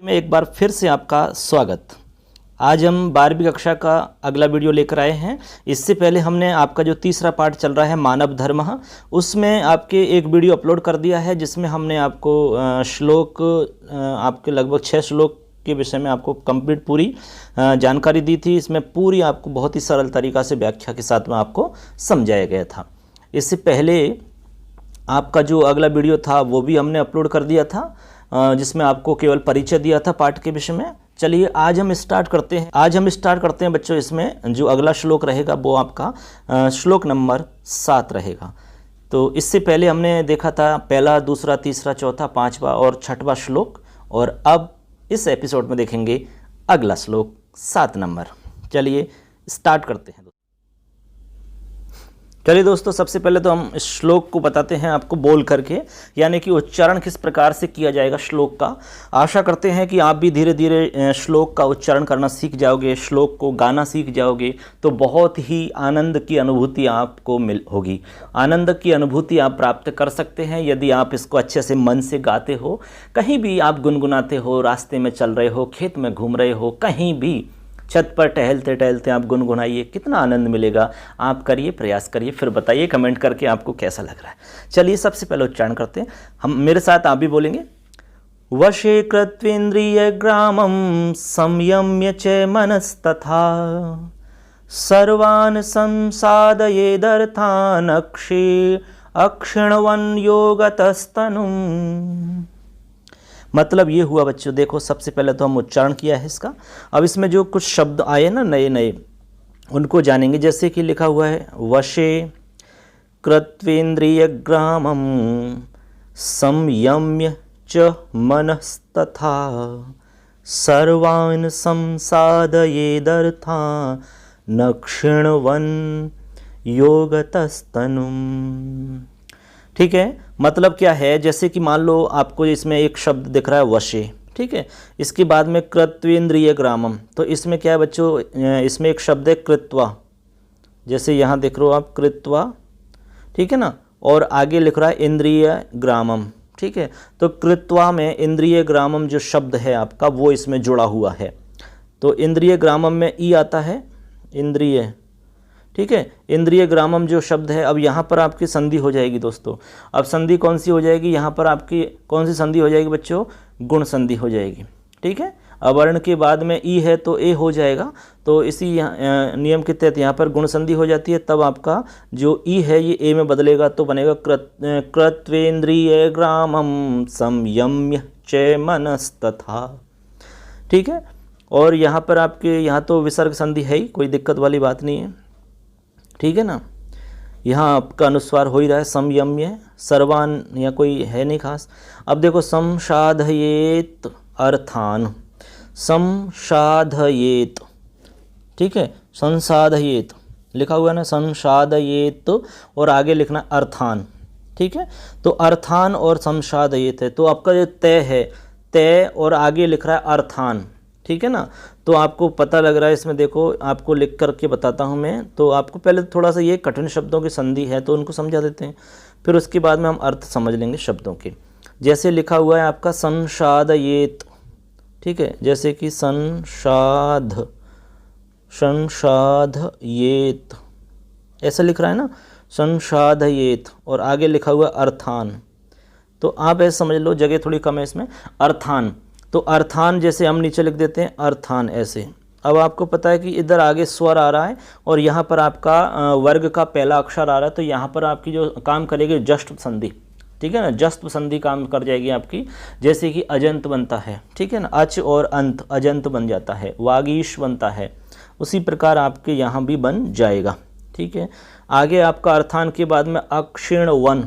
में एक बार फिर से आपका स्वागत। आज हम 12वीं कक्षा का अगला वीडियो लेकर आए हैं। इससे पहले हमने आपका जो तीसरा पार्ट चल रहा है मानव धर्म, उसमें आपके एक वीडियो अपलोड कर दिया है जिसमें हमने आपको श्लोक आपके लगभग 6 श्लोक के विषय में आपको कंप्लीट पूरी जानकारी दी थी। इसमें पूरी आपको बहुत ही सरल तरीक़ा से व्याख्या के साथ में आपको समझाया गया था। इससे पहले आपका जो अगला वीडियो था वो भी हमने अपलोड कर दिया था जिसमें आपको केवल परिचय दिया था पाठ के विषय में। चलिए आज हम स्टार्ट करते हैं बच्चों। इसमें जो अगला श्लोक रहेगा वो आपका श्लोक नंबर 7 रहेगा। तो इससे पहले हमने देखा था पहला, दूसरा, तीसरा, चौथा, 5वां और 6वां श्लोक, और अब इस एपिसोड में देखेंगे अगला श्लोक 7 नंबर। चलिए स्टार्ट करते हैं। चलिए दोस्तों, सबसे पहले तो हम इस श्लोक को बताते हैं आपको बोल करके, यानी कि उच्चारण किस प्रकार से किया जाएगा श्लोक का। आशा करते हैं कि आप भी धीरे धीरे श्लोक का उच्चारण करना सीख जाओगे, श्लोक को गाना सीख जाओगे, तो बहुत ही आनंद की अनुभूति आपको होगी। आनंद की अनुभूति आप प्राप्त कर सकते हैं यदि आप इसको अच्छे से मन से गाते हो। कहीं भी आप गुनगुनाते हो, रास्ते में चल रहे हो, खेत में घूम रहे हो, कहीं भी छत पर टहलते टहलते आप गुनगुनाइए, कितना आनंद मिलेगा। आप करिए, प्रयास करिए, फिर बताइए कमेंट करके आपको कैसा लग रहा है। चलिए सबसे पहले उच्चारण करते हैं हम, मेरे साथ आप भी बोलेंगे। वशे कृत्वेन्द्रिय ग्रामं संयम्य च मनस्तथा सर्वान् संसादयेदर्थान् अक्षिण्वन् योगतस्तनुम्। मतलब ये हुआ बच्चों, देखो सबसे पहले तो हम उच्चारण किया है इसका। अब इसमें जो कुछ शब्द आए ना नए नए, उनको जानेंगे। जैसे कि लिखा हुआ है वशे कृत्वेन्द्रिय ग्रामं संयम्य च मनस्तथा सर्वान् संसादयेदर्थान् क्षिण्वन् योगतस्तनुम्। ठीक है, मतलब क्या है, जैसे कि मान लो आपको इसमें एक शब्द दिख रहा है वशे, ठीक है, इसके बाद में कृत्वेन्द्रिय ग्रामम, तो इसमें क्या है बच्चों, इसमें एक शब्द है कृत्वा। जैसे यहाँ देख रहे हो आप कृत्वा, ठीक है ना, और आगे लिख रहा है इंद्रिय ग्रामम, ठीक है। तो कृत्वा में इंद्रिय ग्रामम जो शब्द है आपका वो इसमें जुड़ा हुआ है। तो इंद्रिय ग्रामम में ई आता है, इंद्रिय, ठीक है, इंद्रिय ग्रामम जो शब्द है। अब यहाँ पर आपकी संधि हो जाएगी दोस्तों। अब संधि कौन सी हो जाएगी, यहाँ पर आपकी कौन सी संधि हो जाएगी बच्चों, गुण संधि हो जाएगी, ठीक है। अवर्ण के बाद में ई है तो ए हो जाएगा, तो इसी नियम के तहत यहाँ पर गुण संधि हो जाती है। तब आपका जो ई है ये ए में बदलेगा तो बनेगा कृत्वेन्द्रिय ग्रामम संयम्य च मनस्तथा, ठीक है। और यहाँ पर आपके यहाँ तो विसर्ग संधि है ही, कोई दिक्कत वाली बात नहीं है, ठीक है ना। यहाँ आपका अनुस्वार हो ही रहा है, संयम्य, सर्वान या कोई है नहीं खास। अब देखो संसाधयेत अर्थान, संसाधयेत, ठीक है, संसाधयेत लिखा हुआ है ना, संसाधयेत, और आगे लिखना अर्थान, ठीक है। तो अर्थान और संसाधयेत है, तो आपका जो तय है, तय और आगे लिख रहा है अर्थान, ठीक है ना। तो आपको पता लग रहा है इसमें, देखो आपको लिख करके बताता हूँ मैं। तो आपको पहले थोड़ा सा ये कठिन शब्दों की संधि है तो उनको समझा देते हैं, फिर उसके बाद में हम अर्थ समझ लेंगे शब्दों के। जैसे लिखा हुआ है आपका संसाधयेत, ठीक है, जैसे कि संसाधयेत ऐसा लिख रहा है ना, संसाधयेत, और आगे लिखा हुआ अर्थान। तो आप ऐसे समझ लो, जगह थोड़ी कम है इसमें, अर्थान। तो अर्थान जैसे हम नीचे लिख देते हैं अर्थान ऐसे। अब आपको पता है कि इधर आगे स्वर आ रहा है और यहाँ पर आपका वर्ग का पहला अक्षर आ रहा है, तो यहाँ पर आपकी जो काम करेगी जस्ट संधि, ठीक है ना, जस्ट संधि काम कर जाएगी आपकी। जैसे कि अजंत बनता है, ठीक है ना, अच और अंत अजंत बन जाता है, वागीश बनता है, उसी प्रकार आपके यहाँ भी बन जाएगा, ठीक है। आगे आपका अर्थान के बाद में अक्षिण्वन,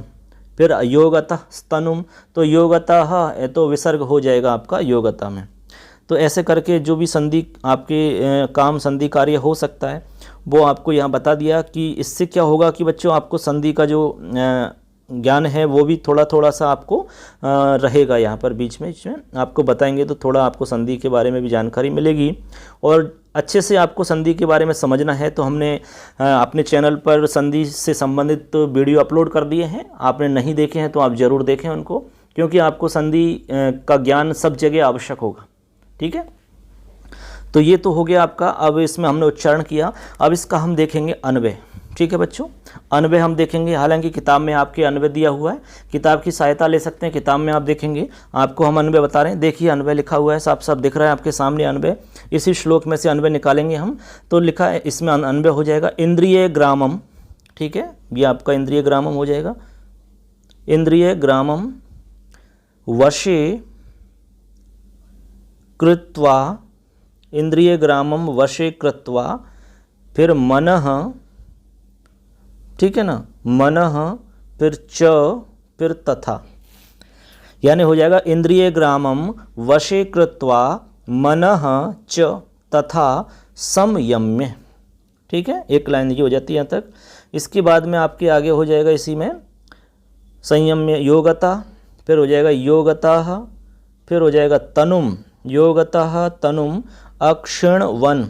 फिर योगतः स्तनुम, तो योगतः है तो विसर्ग हो जाएगा आपका योगतः में। तो ऐसे करके जो भी संधि आपके काम संधि कार्य हो सकता है वो आपको यहाँ बता दिया कि इससे क्या होगा कि बच्चों आपको संधि का जो ज्ञान है वो भी थोड़ा थोड़ा सा आपको रहेगा। यहाँ पर बीच में आपको बताएंगे तो थोड़ा आपको संधि के बारे में भी जानकारी मिलेगी। और अच्छे से आपको संधि के बारे में समझना है तो हमने अपने चैनल पर संधि से संबंधित वीडियो अपलोड कर दिए हैं। आपने नहीं देखे हैं तो आप ज़रूर देखें उनको, क्योंकि आपको संधि का ज्ञान सब जगह आवश्यक होगा। ठीक है। तो ये तो हो गया आपका, अब इसमें हमने उच्चारण किया। अब इसका हम देखेंगे अन्वय। ठीक है बच्चों, अन्वय हम देखेंगे। हालांकि किताब में आपके अन्वय दिया हुआ है, किताब की सहायता ले सकते हैं, किताब में आप देखेंगे, आपको हम अन्वय बता रहे हैं। देखिए अन्वय लिखा हुआ है, साफ साफ दिख रहा है आपके सामने अन्वय। इसी श्लोक में से अन्वय निकालेंगे हम। तो लिखा है इसमें अन्वय हो जाएगा इंद्रिय ग्रामम। ठीक है, ये आपका इंद्रिय ग्रामम हो जाएगा। इंद्रिय ग्रामम वशे कृत्वा, इंद्रिय ग्रामम वशे कृत्वा, फिर मनः, ठीक है ना, मनः, फिर च, फिर तथा, यानी हो जाएगा इंद्रिय ग्रामम वशे कृत्वा मनः च तथा संयम्य। ठीक है, एक लाइन ये हो जाती है यहाँ तक। इसके बाद में आपके आगे हो जाएगा इसी में संयम्य योगता, फिर हो जाएगा योगतः, फिर हो जाएगा तनुम, योगतः तनुम अक्षिण वन,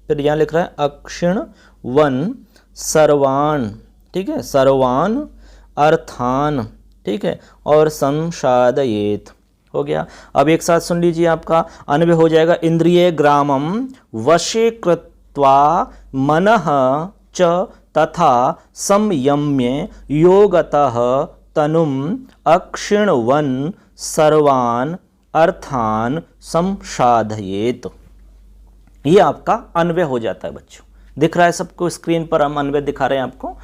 फिर यहाँ लिख रहा है अक्षिण वन सर्वान, ठीक है, सर्वान अर्थान, ठीक है, और संसादयेत हो गया। अब एक साथ सुन लीजिए, आपका अन्वय हो जाएगा इंद्रिय ग्रामम वशे कृत्वा मनः च तथा संयम्य योगतः तनुम अक्षिणवन सर्वान अर्थान संसाधयेत। ये आपका अन्वय हो जाता है बच्चों। दिख रहा है सबको, स्क्रीन पर हम अन्वय दिखा रहे हैं आपको।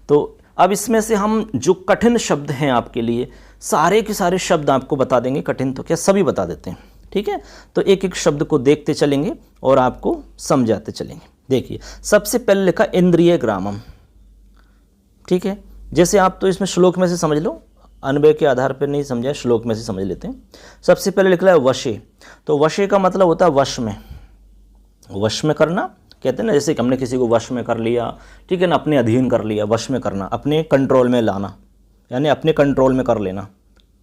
तो अब इसमें से हम जो कठिन शब्द हैं आपके लिए, सारे के सारे शब्द आपको बता देंगे। कठिन तो क्या, सभी बता देते हैं। ठीक है, तो एक एक शब्द को देखते चलेंगे और आपको समझाते चलेंगे। देखिए सबसे पहले लिखा इंद्रिय ग्रामम। ठीक है, जैसे आप तो इसमें श्लोक में से समझ लो, अन्वय के आधार पर नहीं समझा, श्लोक में से समझ लेते हैं। सबसे पहले लिख रहा है वशे। तो वशे का मतलब होता है वश में, वश में करना कहते हैं ना, जैसे कि हमने किसी को वश में कर लिया, ठीक है ना, अपने अधीन कर लिया। वश में करना, अपने कंट्रोल में लाना, यानी अपने कंट्रोल में कर लेना,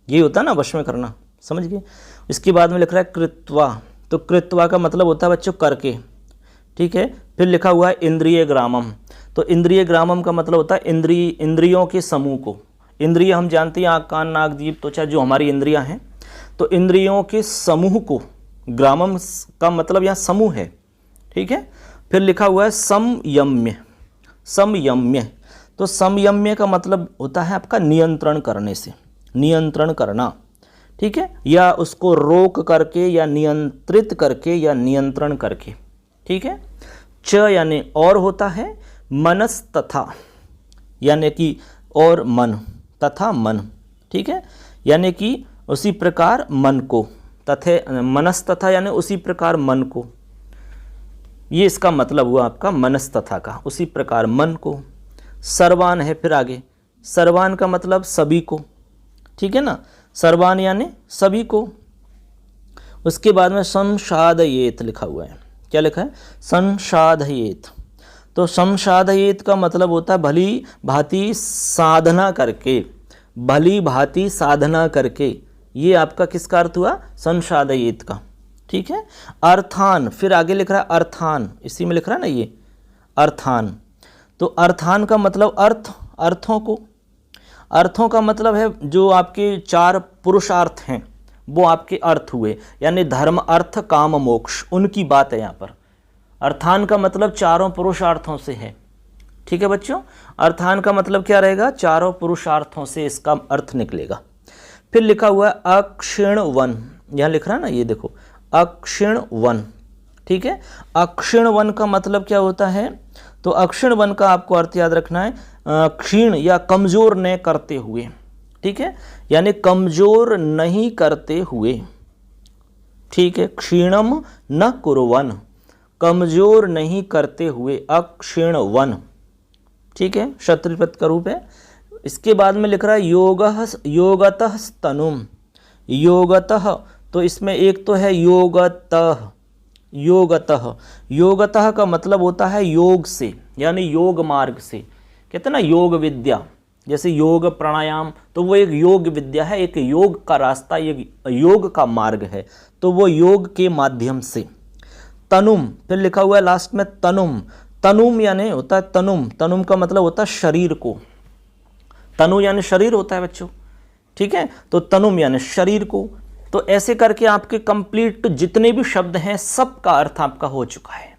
ये होता है ना वश में करना, समझ गए। इसके बाद में लिख रहा है कृत्वा। तो कृत्वा का मतलब होता है बच्चों करके। ठीक है, फिर लिखा हुआ है इंद्रिय ग्रामम। तो इंद्रिय ग्रामम का मतलब होता है इंद्रियों के समूह को। इंद्रिय हम जानते हैं आँख कान नाक जीभ त्वचा, जो हमारी इंद्रियां हैं। तो इंद्रियों के समूह को, ग्रामम का मतलब यहाँ समूह है। ठीक है, फिर लिखा हुआ है संयम्य। संयम्य, तो संयम्य का मतलब होता है आपका नियंत्रण करने से, नियंत्रण करना। ठीक है, या उसको रोक करके, या नियंत्रित करके, या नियंत्रण करके। ठीक है, च यानी और होता है, मनस तथा यानी कि और मन, तथा मन। ठीक है, यानी कि उसी प्रकार मन को, तथा मनस तथा यानी उसी प्रकार मन को। ये इसका मतलब हुआ आपका मनस तथा का, उसी प्रकार मन को। सर्वान है फिर आगे, सर्वान का मतलब सभी को। ठीक है ना, सर्वान यानी सभी को। उसके बाद में संसाधयेत लिखा हुआ है। क्या लिखा है? संसाधयेत। तो संसाधयेत का मतलब होता है भली भांति साधना करके, भली भांति साधना करके। ये आपका किसका अर्थ हुआ? संसाधयेत का। ठीक है, अर्थान, फिर आगे लिख रहा है अर्थान, इसी में लिख रहा है ना ये अर्थान। तो अर्थान का मतलब अर्थ, अर्थों को। अर्थों का मतलब है जो आपके चार पुरुषार्थ हैं वो आपके अर्थ हुए, यानी धर्म अर्थ काम मोक्ष, उनकी बात है यहाँ पर। अर्थान का मतलब चारों पुरुषार्थों से है। ठीक है बच्चों, अर्थान का मतलब क्या रहेगा? चारों पुरुषार्थों से इसका अर्थ निकलेगा। फिर लिखा हुआ है अक्षिण वन, यहाँ लिख रहा है ना, ये देखो अक्षिण वन। ठीक है, अक्षिण वन का मतलब क्या होता है? तो अक्षिण वन का आपको अर्थ याद रखना है, क्षीण या कमजोर न करते हुए। ठीक है, यानी कमजोर नहीं करते हुए। ठीक है, क्षीणम न कुर्वन, कमजोर नहीं करते हुए, अक्षीण वन। ठीक है, शत्रुपद का रूप है। इसके बाद में लिख रहा है योगतः स्तनुम। योगतः, तो इसमें एक तो है योगतः, योगतः। योगतः का मतलब होता है योग से, यानी योग मार्ग से। कहते हैं ना योग विद्या, जैसे योग प्राणायाम, तो वो एक योग विद्या है, एक योग का रास्ता, एक योग का मार्ग है। तो वो योग के माध्यम से। तनुम, फिर लिखा हुआ है लास्ट में तनुम। तनुम यानी होता है तनुम, तनुम का मतलब होता है शरीर को। तनु यानी शरीर होता है बच्चों। ठीक है, तो तनुम यानी शरीर को। तो ऐसे करके आपके कंप्लीट जितने भी शब्द हैं सबका अर्थ आपका हो चुका है।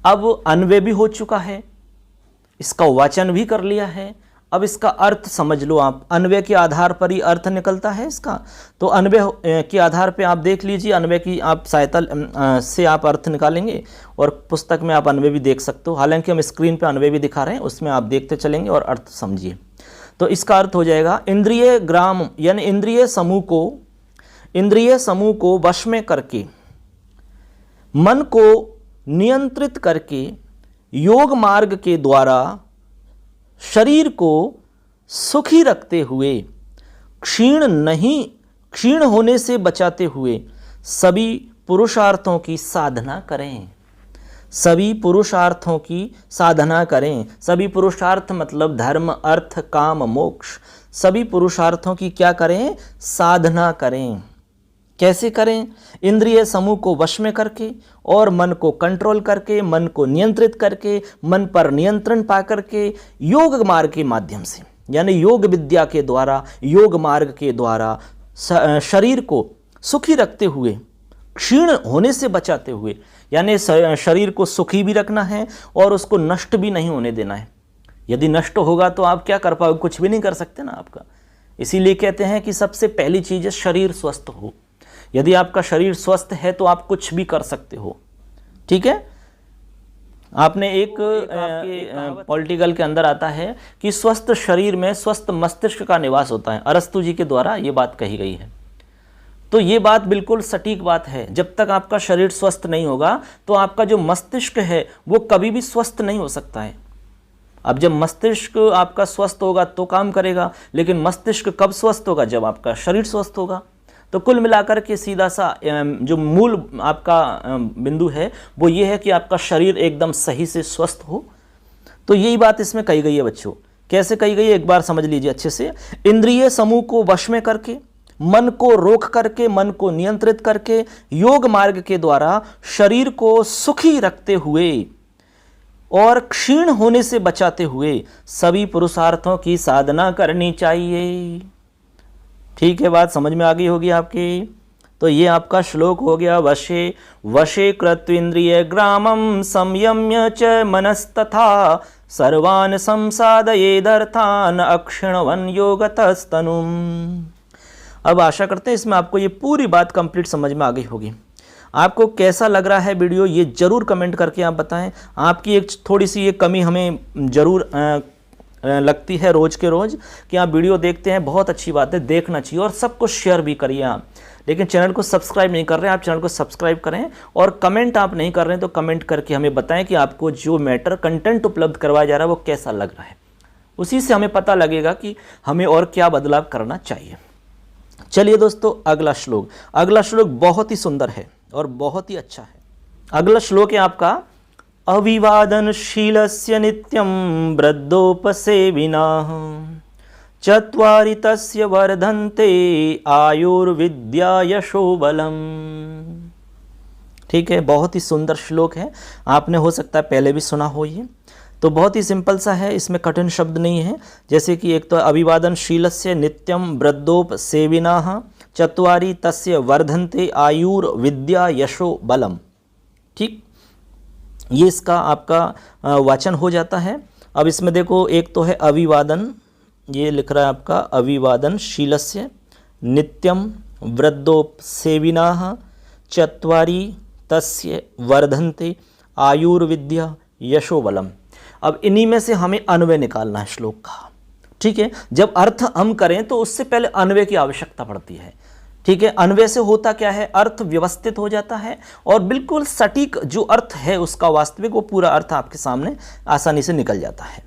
अब अन्वय भी हो चुका है, इसका वाचन भी कर लिया है। अब इसका अर्थ समझ लो आप, अन्वय के आधार पर ही अर्थ निकलता है इसका। तो अन्वय के आधार पे आप देख लीजिए, अन्वय की आप सहायता से आप अर्थ निकालेंगे और पुस्तक में आप अन्वय भी देख सकते हो। हालांकि हम स्क्रीन पे अन्वय भी दिखा रहे हैं, उसमें आप देखते चलेंगे और अर्थ समझिए। तो इसका अर्थ हो जाएगा इंद्रिय ग्राम, यानी इंद्रिय समूह को वश में करके, मन को नियंत्रित करके, योग मार्ग के द्वारा शरीर को सुखी रखते हुए, क्षीण होने से बचाते हुए सभी पुरुषार्थों की साधना करें। सभी पुरुषार्थों की साधना करें। सभी पुरुषार्थ मतलब धर्म, अर्थ, काम, मोक्ष। सभी पुरुषार्थों की क्या करें? साधना करें। कैसे करें? इंद्रिय समूह को वश में करके और मन को कंट्रोल करके, मन को नियंत्रित करके, मन पर नियंत्रण पा करके, योग मार्ग के माध्यम से, यानी योग विद्या के द्वारा, योग मार्ग के द्वारा शरीर को सुखी रखते हुए, क्षीण होने से बचाते हुए, यानी शरीर को सुखी भी रखना है और उसको नष्ट भी नहीं होने देना है। यदि नष्ट होगा तो आप क्या कर पाओगे? कुछ भी नहीं कर सकते ना आपका। इसीलिए कहते हैं कि सबसे पहली चीज़ है शरीर स्वस्थ हो। यदि आपका शरीर स्वस्थ है तो आप कुछ भी कर सकते हो। ठीक है। आपने एक पॉलिटिकल के अंदर आता है कि स्वस्थ शरीर में स्वस्थ मस्तिष्क का निवास होता है। अरस्तु जी के द्वारा ये बात कही गई है। तो ये बात बिल्कुल सटीक बात है। जब तक आपका शरीर स्वस्थ नहीं होगा तो आपका जो मस्तिष्क है वो कभी भी स्वस्थ नहीं हो सकता है। अब जब मस्तिष्क आपका स्वस्थ होगा तो काम करेगा, लेकिन मस्तिष्क कब स्वस्थ होगा? जब आपका शरीर स्वस्थ होगा। तो कुल मिलाकर के सीधा सा जो मूल आपका बिंदु है वो ये है कि आपका शरीर एकदम सही से स्वस्थ हो। तो यही बात इसमें कही गई है बच्चों। कैसे कही गई है एक बार समझ लीजिए अच्छे से। इंद्रिय समूह को वश में करके, मन को रोक करके, मन को नियंत्रित करके, योग मार्ग के द्वारा शरीर को सुखी रखते हुए और क्षीण होने से बचाते हुए सभी पुरुषार्थों की साधना करनी चाहिए। ठीक है, बात समझ में आ गई होगी आपकी। तो ये आपका श्लोक हो गया। वशे वशे कृत्वेन्द्रिय ग्रामम संयम्य च मनस्तथा सर्वान् संसादयेदर्थान् अक्षिणवन् योगतस्तनुम्। अब आशा करते हैं इसमें आपको ये पूरी बात कंप्लीट समझ में आ गई होगी। आपको कैसा लग रहा है वीडियो ये ज़रूर कमेंट करके आप बताएं। आपकी एक थोड़ी सी ये कमी हमें ज़रूर लगती है रोज़ के रोज़ कि आप वीडियो देखते हैं, बहुत अच्छी बात है, देखना चाहिए और सबको शेयर भी करिए आप। लेकिन चैनल को सब्सक्राइब नहीं कर रहे हैं, आप चैनल को सब्सक्राइब करें और कमेंट आप नहीं कर रहे हैं तो कमेंट करके हमें बताएं कि आपको जो मैटर कंटेंट उपलब्ध करवाया जा रहा है वो कैसा लग रहा है। उसी से हमें पता लगेगा कि हमें और क्या बदलाव करना चाहिए। चलिए दोस्तों, अगला श्लोक बहुत ही सुंदर है और बहुत ही अच्छा है। अगला श्लोक है आपका अविवादनशीलस्य नित्यं वृद्धोपसेविनः चत्वारि तस्य वर्धन्ते आयुर्विद्या यशो बलम। ठीक है, बहुत ही सुंदर श्लोक है। आपने हो सकता है पहले भी सुना हो। ये तो बहुत ही सिंपल सा है, इसमें कठिन शब्द नहीं है। जैसे कि एक तो अविवादनशीलस्य नित्यं वृद्धोपसेविनः चत्वारि तस्य वर्धन्ते आयुर्विद्या यशो बलम। ठीक, ये इसका आपका वाचन हो जाता है। अब इसमें देखो, एक तो है अविवादन, ये लिख रहा है आपका अविवादनशीलस्य नित्यं वृद्धोपसेविनः चत्वारि तस्य वर्धन्ते आयुर्विद्या यशो बलम। अब इन्हीं में से हमें अन्वय निकालना है श्लोक का। ठीक है, जब अर्थ हम करें तो उससे पहले अन्वय की आवश्यकता पड़ती है। ठीक है, अन्वय से होता क्या है? अर्थ व्यवस्थित हो जाता है और बिल्कुल सटीक जो अर्थ है उसका वास्तविक वो पूरा अर्थ आपके सामने आसानी से निकल जाता है।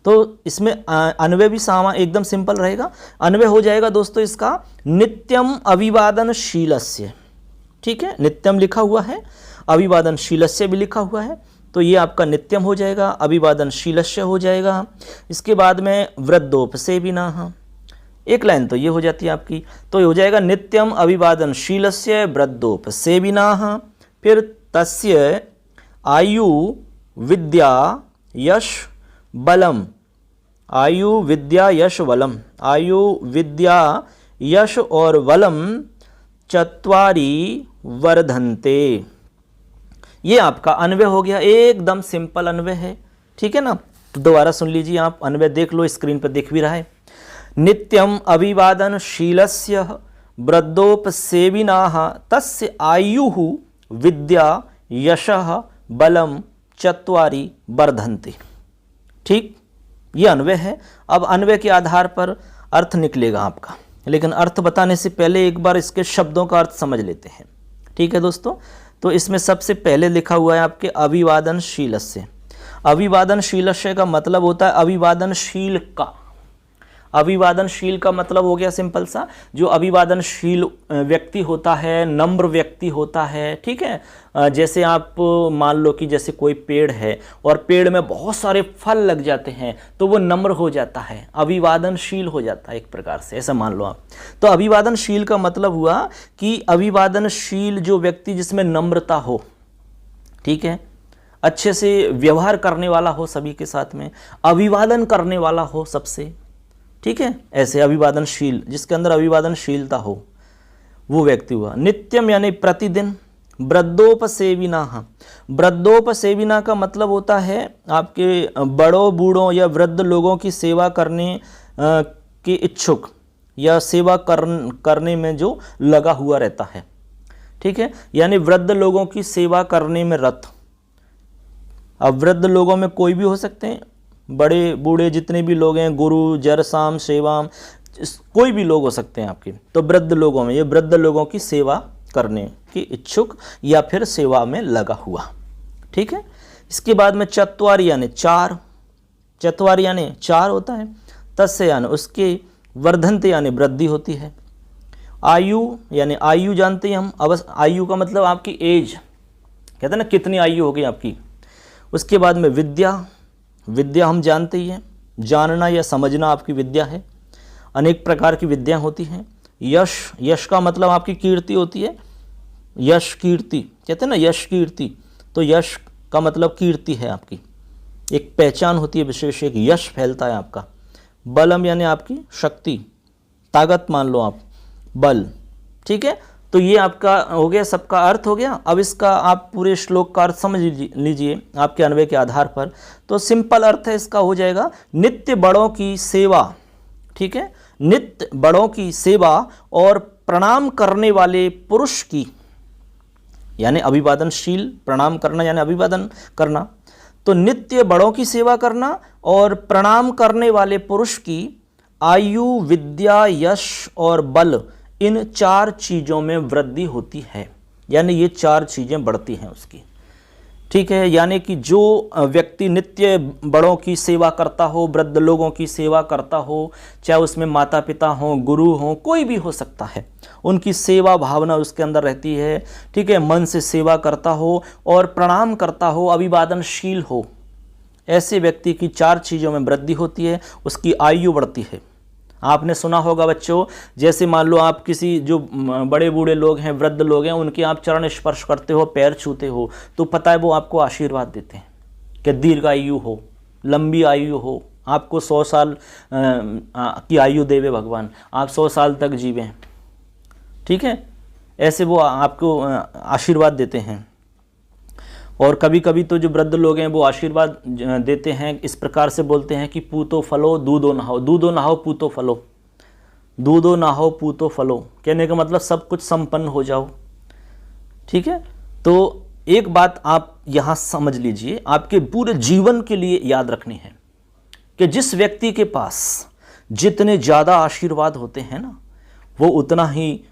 तो इसमें अन्वय भी एकदम सिंपल रहेगा। अन्वय हो जाएगा दोस्तों इसका नित्यम अविवादनशीलस्य। ठीक है, नित्यम लिखा हुआ है, अविवादनशीलस्य भी लिखा हुआ है, तो ये आपका नित्यम हो जाएगा, अविवादनशीलस्य हो जाएगा। इसके बाद में वृद्धोपसेविनः, एक लाइन तो ये हो जाती है आपकी। तो ये हो जाएगा नित्यम अविवादनशीलस्य वृद्धोपसेविनः, फिर तस्य आयु विद्या यश बलम, आयु विद्या यश बलम, आयु विद्या यश और बलम चत्वारि वर्धन्ते। ये आपका अन्वय हो गया, एकदम सिंपल अन्वय है, ठीक है ना। तो दोबारा सुन लीजिए, आप अन्वय देख लो, स्क्रीन पर दिख भी रहा है। नित्यम अभिवादनशीलस्य वृद्धोपसेविनाः तस्य आयुः विद्या यशः बलम चत्वारि वर्धन्ते। ठीक, ये अन्वय है। अब अन्वय के आधार पर अर्थ निकलेगा आपका, लेकिन अर्थ बताने से पहले एक बार इसके शब्दों का अर्थ समझ लेते हैं, ठीक है दोस्तों। तो इसमें सबसे पहले लिखा हुआ है आपके अभिवादनशीलस्य। अभिवादनशीलस्य का मतलब होता है अभिवादनशील का। अभिवादनशील का मतलब हो गया सिंपल सा, जो अभिवादनशील व्यक्ति होता है, नम्र व्यक्ति होता है, ठीक है। जैसे आप मान लो कि जैसे कोई पेड़ है और पेड़ में बहुत सारे फल लग जाते हैं तो वो नम्र हो जाता है, अभिवादनशील हो जाता है एक प्रकार से, ऐसा मान लो आप। तो अभिवादनशील का मतलब हुआ कि अभिवादनशील जो व्यक्ति जिसमें नम्रता हो, ठीक है, अच्छे से व्यवहार करने वाला हो सभी के साथ में, अभिवादन करने वाला हो सबसे, ठीक है, ऐसे अभिवादनशील, जिसके अंदर अभिवादनशीलता हो, वो व्यक्ति हुआ। नित्यम यानी प्रतिदिन। वृद्धोपसेविनाः, वृद्धोपसेविना का मतलब होता है आपके बड़ों बूढ़ों या वृद्ध लोगों की सेवा करने के इच्छुक या सेवा करने में जो लगा हुआ रहता है, ठीक है, यानी वृद्ध लोगों की सेवा करने में रत। अब वृद्ध लोगों में कोई भी हो सकते हैं, बड़े बूढ़े जितने भी लोग हैं, गुरु जरसाम सेवाम, कोई भी लोग हो सकते हैं आपके। तो वृद्ध लोगों में, ये वृद्ध लोगों की सेवा करने की इच्छुक या फिर सेवा में लगा हुआ, ठीक है। इसके बाद में चत्वारि यानी चार, चत्वारि यानी चार होता है। तस्य यानी उसके, वर्धन्ते यानी वृद्धि होती है। आयु यानी आयु जानते हैं हम, अवश्य आयु का मतलब आपकी एज, कहते हैं ना कितनी आयु हो गई आपकी। उसके बाद में विद्या, विद्या हम जानते ही हैं, जानना या समझना आपकी विद्या है। अनेक प्रकार की विद्याएं होती हैं। यश, यश का मतलब आपकी कीर्ति होती है, यश कीर्ति कहते हैं ना, यश कीर्ति, तो यश का मतलब कीर्ति है आपकी, एक पहचान होती है विशेष, एक यश फैलता है आपका। बलम यानी आपकी शक्ति, ताकत मान लो आप, बल, ठीक है। तो ये आपका हो गया, सबका अर्थ हो गया। अब इसका आप पूरे श्लोक का अर्थ समझ लीजिए आपके अन्वय के आधार पर। तो सिंपल अर्थ है इसका हो जाएगा, नित्य बड़ों की सेवा, ठीक है, नित्य बड़ों की सेवा और प्रणाम करने वाले पुरुष की, यानी अभिवादनशील, प्रणाम करना यानी अभिवादन करना, तो नित्य बड़ों की सेवा करना और प्रणाम करने वाले पुरुष की आयु, विद्या, यश और बल, इन चार चीज़ों में वृद्धि होती है, यानी ये चार चीज़ें बढ़ती हैं उसकी, ठीक है। यानी कि जो व्यक्ति नित्य बड़ों की सेवा करता हो, वृद्ध लोगों की सेवा करता हो, चाहे उसमें माता पिता हों, गुरु हों, कोई भी हो सकता है, उनकी सेवा भावना उसके अंदर रहती है, ठीक है, मन से सेवा करता हो और प्रणाम करता हो, अभिवादनशील हो, ऐसे व्यक्ति की चार चीज़ों में वृद्धि होती है, उसकी आयु बढ़ती है। आपने सुना होगा बच्चों, जैसे मान लो आप किसी जो बड़े बूढ़े लोग हैं, वृद्ध लोग हैं, उनके आप चरण स्पर्श करते हो, पैर छूते हो, तो पता है वो आपको आशीर्वाद देते हैं कि दीर्घ आयु हो, लंबी आयु हो, आपको 100 साल की आयु देवे भगवान, आप 100 साल तक जीवें, ठीक है, ऐसे वो आपको आशीर्वाद देते हैं। और कभी कभी तो जो वृद्ध लोग हैं वो आशीर्वाद देते हैं, इस प्रकार से बोलते हैं कि पूतो फलो दूधो नहाओ, दूधो नहाओ पूतो फलो, दूधो नहाओ पूतो फलो, कहने का मतलब सब कुछ संपन्न हो जाओ, ठीक है। तो एक बात आप यहाँ समझ लीजिए, आपके पूरे जीवन के लिए याद रखनी है कि जिस व्यक्ति के पास जितने ज़्यादा आशीर्वाद होते हैं ना, वो उतना ही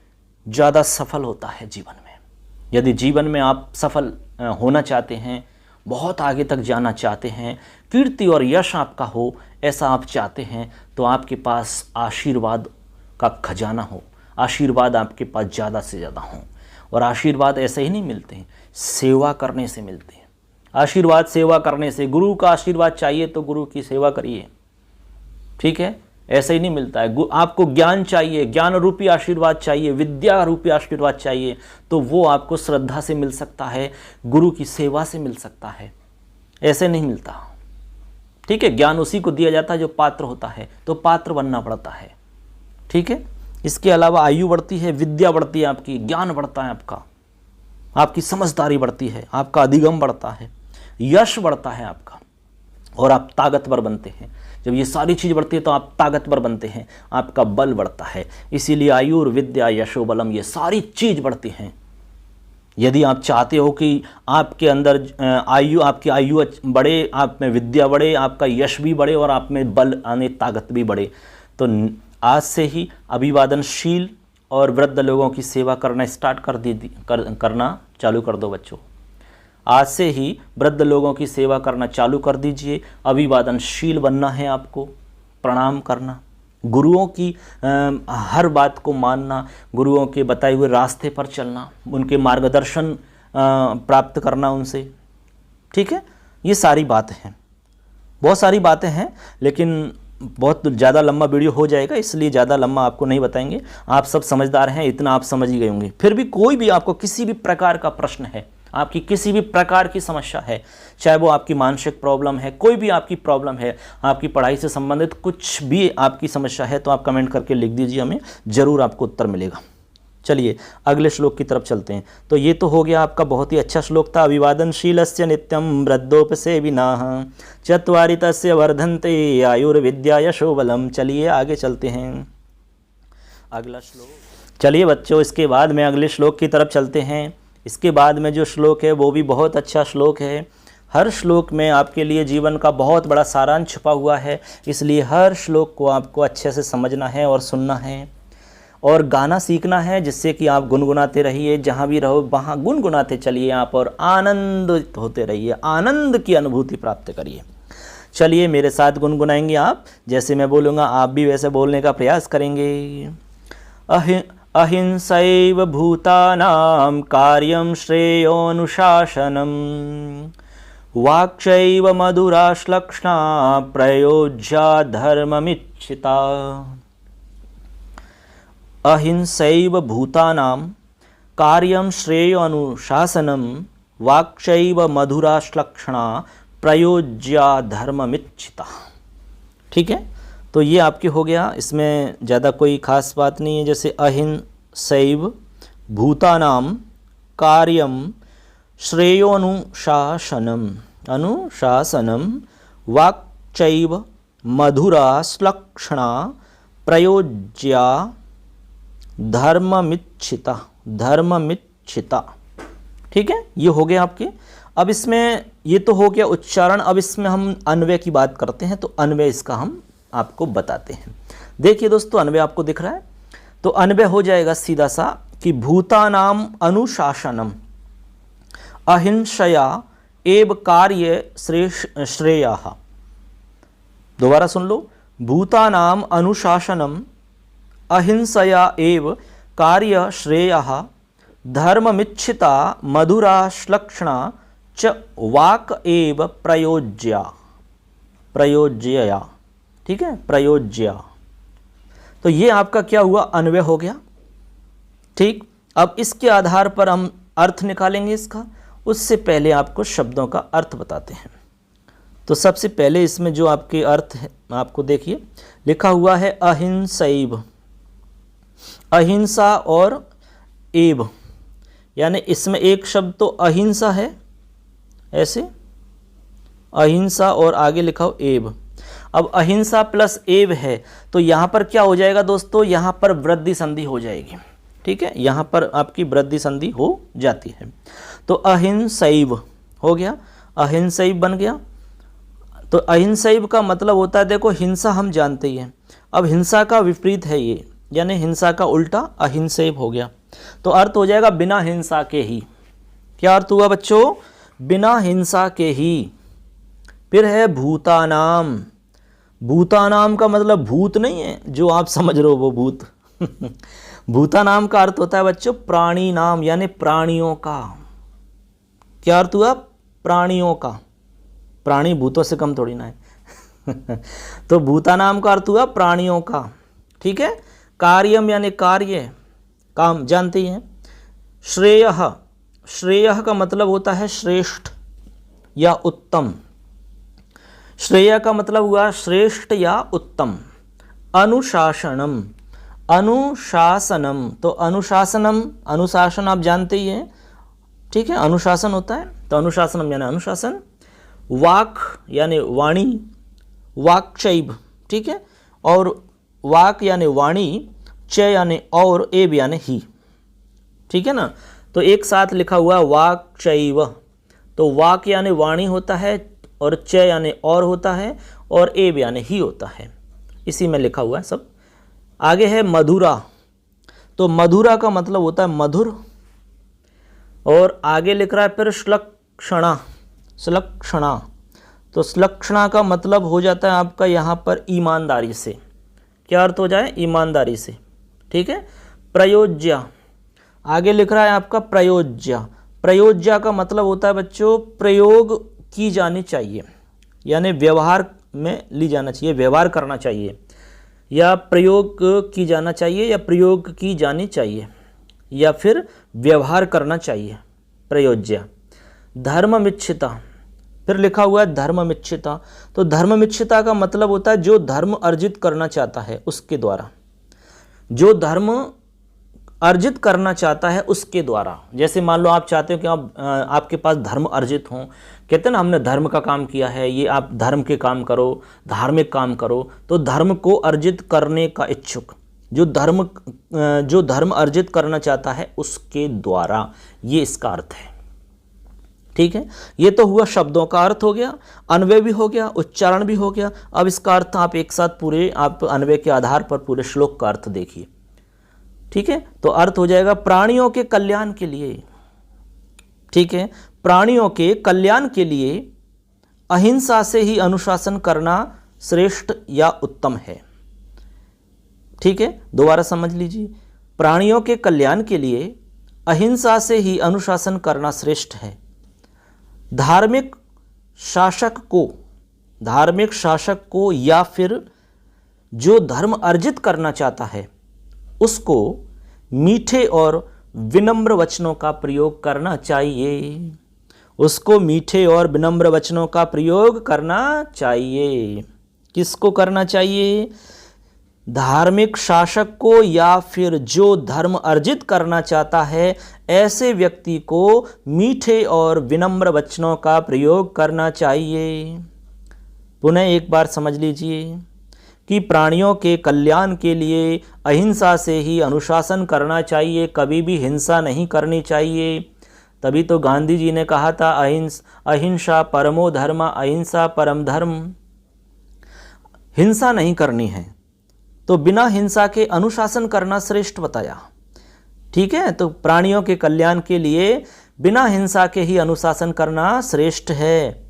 ज़्यादा सफल होता है जीवन में। यदि जीवन में आप सफल होना चाहते हैं, बहुत आगे तक जाना चाहते हैं, कीर्ति और यश आपका हो, ऐसा आप चाहते हैं, तो आपके पास आशीर्वाद का खजाना हो, आशीर्वाद आपके पास ज़्यादा से ज़्यादा हो। और आशीर्वाद ऐसे ही नहीं मिलते हैं, सेवा करने से मिलते हैं। आशीर्वाद सेवा करने से, गुरु का आशीर्वाद चाहिए तो गुरु की सेवा करिए, ठीक है, ऐसे ही नहीं मिलता है। आपको ज्ञान चाहिए, ज्ञान रूपी आशीर्वाद चाहिए, विद्या रूपी आशीर्वाद चाहिए, तो वो आपको श्रद्धा से मिल सकता है, गुरु की सेवा से मिल सकता है, ऐसे नहीं मिलता, ठीक है। ज्ञान उसी को दिया जाता है जो पात्र होता है, तो पात्र बनना पड़ता है, ठीक है। इसके अलावा आयु बढ़ती है, विद्या बढ़ती है, आपकी ज्ञान बढ़ता है, आपकी समझदारी बढ़ती है, आपका अधिगम बढ़ता है, यश बढ़ता है आपका, और आप ताकतवर बनते हैं। जब ये सारी चीज़ बढ़ती है तो आप ताकतवर बनते हैं, आपका बल बढ़ता है। इसीलिए आयु और विद्या यशो बलम, ये सारी चीज़ बढ़ती हैं। यदि आप चाहते हो कि आपके अंदर आपकी आयु बढ़े, आप में विद्या बढ़े, आपका यश भी बढ़े और आप में बल आने ताकत भी बढ़े, तो आज से ही अभिवादनशील और वृद्ध लोगों की सेवा करना स्टार्ट करना चालू कर दो बच्चों। आज से ही वृद्ध लोगों की सेवा करना चालू कर दीजिए। अभिवादनशील बनना है आपको, प्रणाम करना, गुरुओं की हर बात को मानना, गुरुओं के बताए हुए रास्ते पर चलना, उनके मार्गदर्शन प्राप्त करना उनसे। ठीक है, ये सारी बातें हैं, बहुत सारी बातें हैं, लेकिन बहुत ज़्यादा लंबा वीडियो हो जाएगा, इसलिए ज़्यादा लंबा आपको नहीं बताएंगे। आप सब समझदार हैं, इतना आप समझ ही गए होंगे। फिर भी कोई भी आपको किसी भी प्रकार का प्रश्न है, आपकी किसी भी प्रकार की समस्या है, चाहे वो आपकी मानसिक प्रॉब्लम है, कोई भी आपकी प्रॉब्लम है, आपकी पढ़ाई से संबंधित कुछ भी आपकी समस्या है, तो आप कमेंट करके लिख दीजिए, हमें ज़रूर आपको उत्तर मिलेगा। चलिए अगले श्लोक की तरफ चलते हैं। तो ये तो हो गया आपका बहुत ही अच्छा श्लोक था। अभिवादनशीलस्य नित्यं वृद्धोपसेविनाः चत्वारि तस्य वर्धन्ते आयुर्विद्या यशो बलम। चलिए आगे चलते हैं, अगला श्लोक। चलिए बच्चों, इसके बाद में अगले श्लोक की तरफ चलते हैं। इसके बाद में जो श्लोक है वो भी बहुत अच्छा श्लोक है। हर श्लोक में आपके लिए जीवन का बहुत बड़ा सारांश छुपा हुआ है, इसलिए हर श्लोक को आपको अच्छे से समझना है और सुनना है और गाना सीखना है, जिससे कि आप गुनगुनाते रहिए, जहाँ भी रहो वहाँ गुनगुनाते चलिए आप, और आनंदित होते रहिए, आनंद की अनुभूति प्राप्त करिए। चलिए मेरे साथ गुनगुनाएंगे आप, जैसे मैं बोलूँगा आप भी वैसे बोलने का प्रयास करेंगे। अहिंसैव भूतानां कार्यं श्रेयोनुशासनम् वाक्चैव मधुराश्लक्ष्णा प्रयोज्या धर्ममिच्छिता। अहिंसैव भूतानां कार्यं श्रेयोनुशासनं वाक्चैव मधुराश्लक्ष्णा प्रयोज्या धर्ममिच्छिता। ठीक है, तो ये आपके हो गया, इसमें ज़्यादा कोई खास बात नहीं है। जैसे अहिंसैव भूतानां कार्यं श्रेयोनुशासनं वाक्चैव मधुराश्लक्ष्णा प्रयोज्या धर्ममिच्छिता। ठीक है, ये हो गया आपके। अब इसमें ये तो हो गया उच्चारण, अब इसमें हम अन्वय की बात करते हैं। तो अन्वय इसका हम आपको बताते हैं। देखिए दोस्तों, अन्वय आपको दिख रहा है, तो अन्वय हो जाएगा सीधा सा कि भूतानाम अनुशासनम अहिंसया एव कार्य श्रेयः। दोबारा सुन लो, भूतानाम अनुशासनम अहिंसया एव कार्य श्रेयः धर्ममिच्छिता मधुराश्लक्ष्णा च वाक एव प्रयोज्या। ठीक है, प्रयोज्या। तो ये आपका क्या हुआ, अन्वय हो गया। ठीक, अब इसके आधार पर हम अर्थ निकालेंगे इसका। उससे पहले आपको शब्दों का अर्थ बताते हैं। तो सबसे पहले इसमें जो आपके अर्थ है आपको देखिए, लिखा हुआ है अहिंसैव, अहिंसा और एव, यानी इसमें एक शब्द तो अहिंसा है, ऐसे अहिंसा और आगे लिखा हो एव। अब अहिंसा प्लस एव है, तो यहाँ पर क्या हो जाएगा दोस्तों, यहाँ पर वृद्धि संधि हो जाएगी। ठीक है, यहाँ पर आपकी वृद्धि संधि हो जाती है। तो अहिंसैव हो गया, अहिंसैव बन गया। तो अहिंसैव का मतलब होता है, देखो हिंसा हम जानते ही हैं, अब हिंसा का विपरीत है ये, यानी हिंसा का उल्टा अहिंसैव हो गया। तो अर्थ हो जाएगा बिना हिंसा के ही। क्या अर्थ हुआ बच्चों, बिना हिंसा के ही। फिर है भूतानाम, भूतानाम का मतलब भूत नहीं है जो आप समझ रहे हो वो भूत भूतानाम का अर्थ होता है बच्चों प्राणी नाम, यानी प्राणियों का। क्या अर्थ हुआ, प्राणियों का। प्राणी भूतों से कम थोड़ी ना है तो भूतानाम का अर्थ हुआ प्राणियों का। ठीक है, कार्यम यानी कार्य, काम जानते ही हैं। श्रेयः, श्रेयः का मतलब होता है श्रेष्ठ या उत्तम। श्रेय का मतलब हुआ श्रेष्ठ या उत्तम। अनुशासनम, अनुशासनम, तो अनुशासनम, अनुशासन आप जानते ही हैं, ठीक है, अनुशासन होता है, तो अनुशासनम यानी अनुशासन। वाक यानी वाणी, वाक्चैव, ठीक है, और वाक यानी वाणी, च यानी और, एव यानी ही, ठीक है ना। तो एक साथ लिखा हुआ वाक्चैव, तो वाक यानी वाणी होता है और च यानी और होता है और एव यानी ही होता है, इसी में लिखा हुआ है सब। आगे है मधुरा, तो मधुरा का मतलब होता है मधुर, और आगे लिख रहा है फिर श्लक्षणा, श्लक्षणा, तो श्लक्षणा का मतलब हो जाता है आपका यहाँ पर ईमानदारी से, क्या अर्थ हो जाए, ईमानदारी से, ठीक है। प्रयोज्या, आगे लिख रहा है आपका प्रयोज्या, प्रयोज्या का मतलब होता है बच्चों प्रयोग की जानी चाहिए, यानी व्यवहार में ली जाना चाहिए, व्यवहार करना चाहिए, या प्रयोग की जाना चाहिए, या प्रयोग की जानी चाहिए, या फिर व्यवहार करना चाहिए, प्रयोज्या। धर्ममिच्छिता, फिर लिखा हुआ है धर्ममिच्छिता, तो धर्ममिच्छिता का मतलब होता है जो धर्म अर्जित करना चाहता है उसके द्वारा, जो धर्म अर्जित करना चाहता है उसके द्वारा। जैसे मान लो आप चाहते हो कि आपके पास धर्म अर्जित हों, कहते हैं ना हमने धर्म का काम किया है, ये आप धर्म के काम करो, धार्मिक काम करो, तो धर्म को अर्जित करने का इच्छुक, जो धर्म अर्जित करना चाहता है उसके द्वारा, ये इसका अर्थ है, ठीक है। ये तो हुआ शब्दों का अर्थ हो गया, अन्वय भी हो गया, उच्चारण भी हो गया। अब इसका अर्थ आप एक साथ पूरे, आप अन्वय के आधार पर पूरे श्लोक का अर्थ देखिए, ठीक है। तो अर्थ हो जाएगा प्राणियों के कल्याण के लिए, ठीक है, प्राणियों के कल्याण के लिए अहिंसा से ही अनुशासन करना श्रेष्ठ या उत्तम है, ठीक है। दोबारा समझ लीजिए, प्राणियों के कल्याण के लिए अहिंसा से ही अनुशासन करना श्रेष्ठ है। धार्मिक शासक को या फिर जो धर्म अर्जित करना चाहता है उसको मीठे और विनम्र वचनों का प्रयोग करना चाहिए, उसको मीठे और विनम्र वचनों का प्रयोग करना चाहिए। किसको करना चाहिए? धार्मिक शासक को या फिर जो धर्म अर्जित करना चाहता है ऐसे व्यक्ति को मीठे और विनम्र वचनों का प्रयोग करना चाहिए। पुनः एक बार समझ लीजिए कि प्राणियों के कल्याण के लिए अहिंसा से ही अनुशासन करना चाहिए, कभी भी हिंसा नहीं करनी चाहिए। तभी तो गांधी जी ने कहा था अहिंसा परमो धर्म, अहिंसा परम धर्म। हिंसा नहीं करनी है तो बिना हिंसा के अनुशासन करना श्रेष्ठ बताया, ठीक है। तो प्राणियों के कल्याण के लिए बिना हिंसा के ही अनुशासन करना श्रेष्ठ है,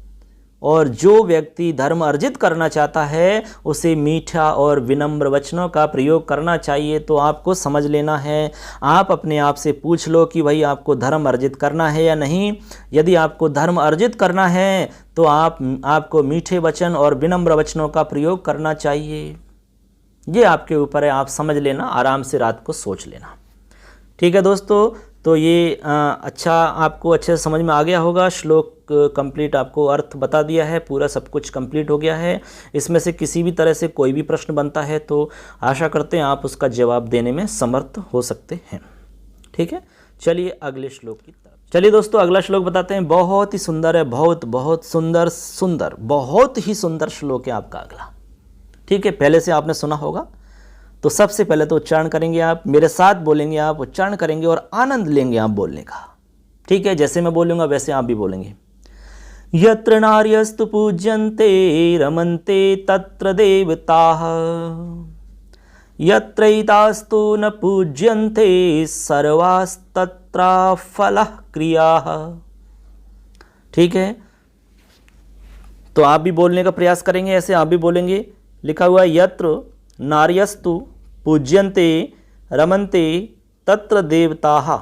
और जो व्यक्ति धर्म अर्जित करना चाहता है उसे मीठा और विनम्र वचनों का प्रयोग करना चाहिए। तो आपको समझ लेना है, आप अपने आप से पूछ लो कि भाई आपको धर्म अर्जित करना है या नहीं। यदि आपको धर्म अर्जित करना है तो आपको मीठे वचन और विनम्र वचनों का प्रयोग करना चाहिए। ये आपके ऊपर है, आप समझ लेना, आराम से रात को सोच लेना, ठीक है दोस्तों। तो ये अच्छा आपको अच्छे से समझ में आ गया होगा। श्लोक कंप्लीट आपको अर्थ बता दिया है, पूरा सब कुछ कंप्लीट हो गया है। इसमें से किसी भी तरह से कोई भी प्रश्न बनता है तो आशा करते हैं आप उसका जवाब देने में समर्थ हो सकते हैं, ठीक है। चलिए अगले श्लोक की तरफ चलिए दोस्तों, अगला श्लोक बताते हैं। बहुत ही सुंदर है, बहुत सुंदर, बहुत ही सुंदर श्लोक है आपका अगला, ठीक है। पहले से आपने सुना होगा, तो सबसे पहले तो उच्चारण करेंगे आप, मेरे साथ बोलेंगे आप, उच्चारण करेंगे और आनंद लेंगे आप बोलने का, ठीक है। जैसे मैं बोलूँगा वैसे आप भी बोलेंगे। यत्र नार्यस्तु पूज्यन्ते रमन्ते तत्र देवताः, यत्रैतास्तु न पूज्यन्ते सर्वास्तत्र फलः क्रियाः, ठीक है। तो आप भी बोलने का प्रयास करेंगे, ऐसे आप भी बोलेंगे। लिखा हुआ है यत्र नार्यस्तु पूज्यन्ते रमन्ते तत्र देवताः,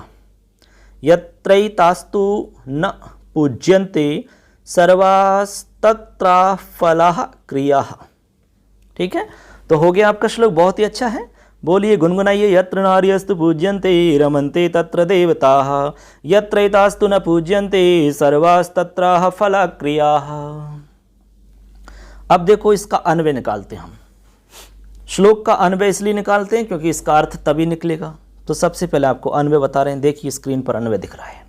यत्रैतास्तु न पूज्यन्ते सर्वास्तत्र फलः क्रियाः, ठीक है। तो हो गया आपका श्लोक, बहुत ही अच्छा है। बोलिए, गुनगुनाइए। यत्र नार्यस्तु पूज्यन्ते रमन्ते तत्र देवताः, यत्रैतास्तु न पूज्यन्ते सर्वास्तत्र फलः क्रियाः। अब देखो इसका अन्वय निकालते हैं हम, श्लोक का अन्वय इसलिए निकालते हैं क्योंकि इसका अर्थ तभी निकलेगा। तो सबसे पहले आपको अन्वय बता रहे हैं, देखिए स्क्रीन पर अन्वय दिख रहा है,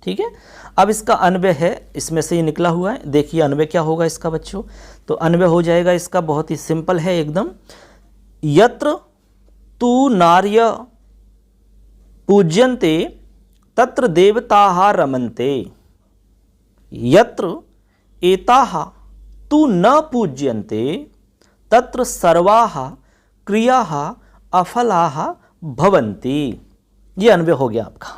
ठीक है। अब इसका अन्वय है, इसमें से ही निकला हुआ है, देखिए अन्वय क्या होगा इसका बच्चों। तो अन्वय हो जाएगा इसका, बहुत ही सिंपल है एकदम। यत्र तु नार्य पूज्यन्ते तत्र देवताः रमन्ते, यत्र एताः तु न पूज्यन्ते तत्र सर्वाः क्रियाः अफलाः भवन्ति। ये अन्वय हो गया आपका,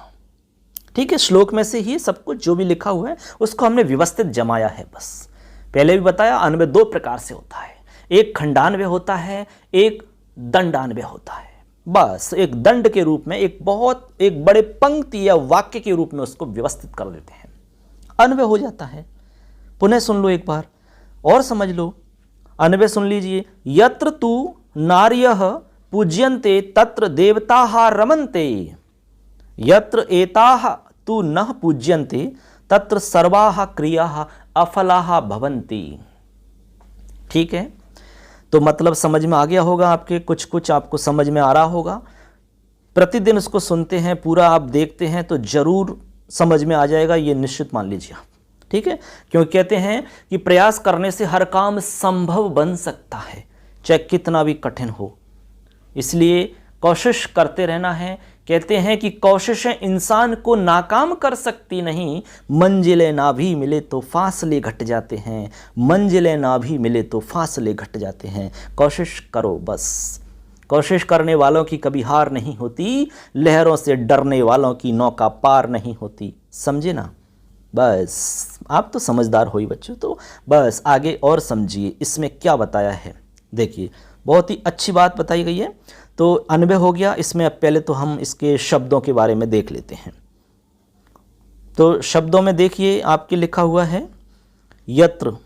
ठीक है। श्लोक में से ही सब कुछ जो भी लिखा हुआ है उसको हमने व्यवस्थित जमाया है बस। पहले भी बताया अन्वय दो प्रकार से होता है, एक खंडान्वय होता है, एक दंडान्वय होता है। बस एक दंड के रूप में, एक बड़े पंक्ति या वाक्य के रूप में उसको व्यवस्थित कर देते हैं, अन्वय हो जाता है। पुनः सुन लो एक बार और समझ लो, अन्वय सुन लीजिए। यत्र तु नार्यः पूज्यन्ते तत्र देवताः रमन्ते, यत्र एताः तु न पूज्यन्ते तत्र सर्वाः क्रियाः अफलाः भवन्ति। ठीक है, तो मतलब समझ में आ गया होगा आपके, कुछ कुछ आपको समझ में आ रहा होगा। प्रतिदिन उसको सुनते हैं, पूरा आप देखते हैं तो जरूर समझ में आ जाएगा, ये निश्चित मान लीजिए आप। ठीक है, क्योंकि कहते हैं कि प्रयास करने से हर काम संभव बन सकता है, चाहे कितना भी कठिन हो। इसलिए कोशिश करते रहना है। कहते हैं कि कोशिशें इंसान को नाकाम कर सकती नहीं, मंजिलें ना भी मिले तो फासले घट जाते हैं, मंजिलें ना भी मिले तो फासले घट जाते हैं। कोशिश करो बस, कोशिश करने वालों की कभी हार नहीं होती, लहरों से डरने वालों की नौका पार नहीं होती। समझे ना? बस आप तो समझदार हो ही बच्चों, तो बस आगे और समझिए इसमें क्या बताया है। देखिए बहुत ही अच्छी बात बताई गई है। तो अन्वय हो गया इसमें। अब पहले तो हम इसके शब्दों के बारे में देख लेते हैं। तो शब्दों में देखिए आपके लिखा हुआ है यत्र।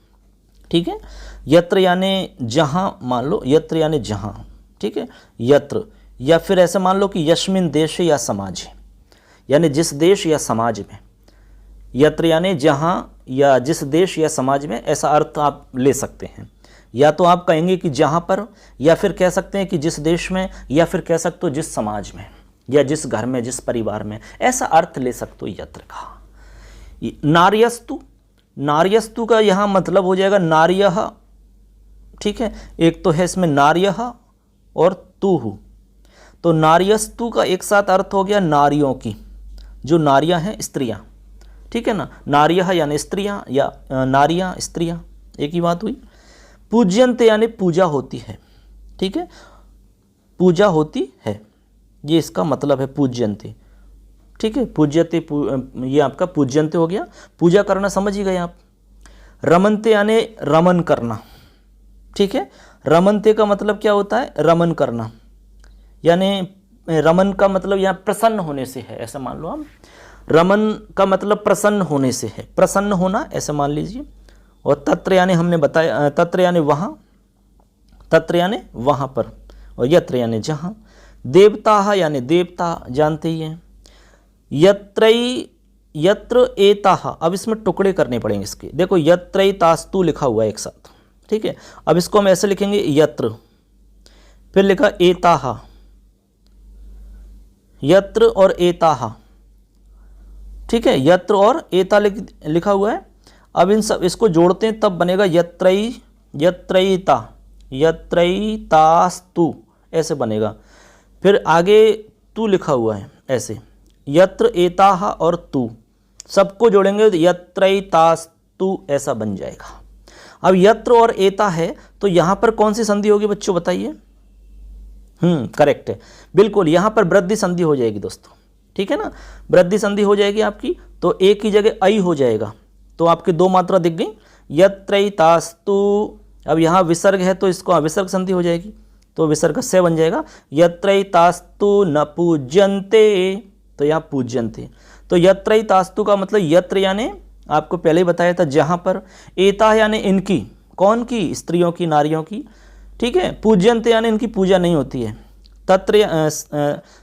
ठीक है, यत्र यानी जहाँ, मान लो यत्र यानी जहाँ। ठीक है, यत्र, या फिर ऐसा मान लो कि यस्मिन देश या समाज, यानी जिस देश या समाज में। यत्र यानी जहाँ या जिस देश या समाज में, ऐसा अर्थ आप ले सकते हैं। या तो आप कहेंगे कि जहाँ पर, या फिर कह सकते हैं कि जिस देश में, या फिर कह सकते हो जिस समाज में, या जिस घर में, जिस परिवार में, ऐसा अर्थ ले सकते हो यत्र का। नार्यस्तु, नार्यस्तु का यहाँ मतलब हो जाएगा नार्यः। ठीक है, एक तो है इसमें नार्यः और तुहु, तो नार्यस्तु का एक साथ अर्थ हो गया नारियों की, जो नारियां हैं, स्त्रियां। ठीक है ना, नार्यः यानी स्त्रियां, या नारियां स्त्रियां, एक ही बात हुई। पूज्यन्ते यानी पूजा होती है। ठीक है, पूजा होती है, ये इसका मतलब है पूज्यन्ते। ठीक है, पूज्यते, ये आपका पूज्यन्ते हो गया, पूजा करना, समझ ही गए आप। रमन्ते यानी रमन करना। ठीक है, रमन्ते का मतलब क्या होता है? रमन करना, यानी रमन का मतलब यहाँ प्रसन्न होने से है, ऐसा मान लो आप। रमन का मतलब प्रसन्न होने से है, प्रसन्न होना, ऐसा मान लीजिए। और तत्र यानी हमने बताया, तत्र यानी वहाँ, तत्र यानी वहाँ पर, और यत्र यानी जहाँ। देवता यानी देवता, जानते ही हैं। यत्र एताः, अब इसमें टुकड़े करने पड़ेंगे इसके। देखो यत्रैतास्तु लिखा हुआ है एक साथ। ठीक है, अब इसको हम ऐसे लिखेंगे यत्र, फिर लिखा एताः, यत्र और एताः। ठीक है, यत्र और एता लिखा हुआ है। अब इन सब इसको जोड़ते हैं तब बनेगा यत्रैता, यत्रैतास्तु, ऐसे बनेगा। फिर आगे तू लिखा हुआ है ऐसे, यत्र एताः और तू, सबको जोड़ेंगे तो यत्रैतास्तु, ऐसा बन जाएगा। अब यत्र और एता है, तो यहाँ पर कौन सी संधि होगी बच्चों बताइए? करेक्ट है, बिल्कुल, यहाँ पर वृद्धि संधि हो जाएगी दोस्तों। ठीक है ना, वृद्धि संधि हो जाएगी आपकी, तो एक की जगह ऐ हो जाएगा, तो आपकी दो मात्रा दिख गई, यत्रैतास्तु। अब यहाँ विसर्ग है तो इसको विसर्ग संधि हो जाएगी, तो विसर्ग से बन जाएगा यत्रैतास्तु न पूज्यन्ते, तो यहाँ पूज्यन्ते। तो यत्रैतास्तु का मतलब यत्र यानी आपको पहले ही बताया था जहाँ पर, एता यानी इनकी, कौन की? स्त्रियों की, नारियों की। ठीक है, पूज्यन्ते यानी इनकी पूजा नहीं होती है। तत्र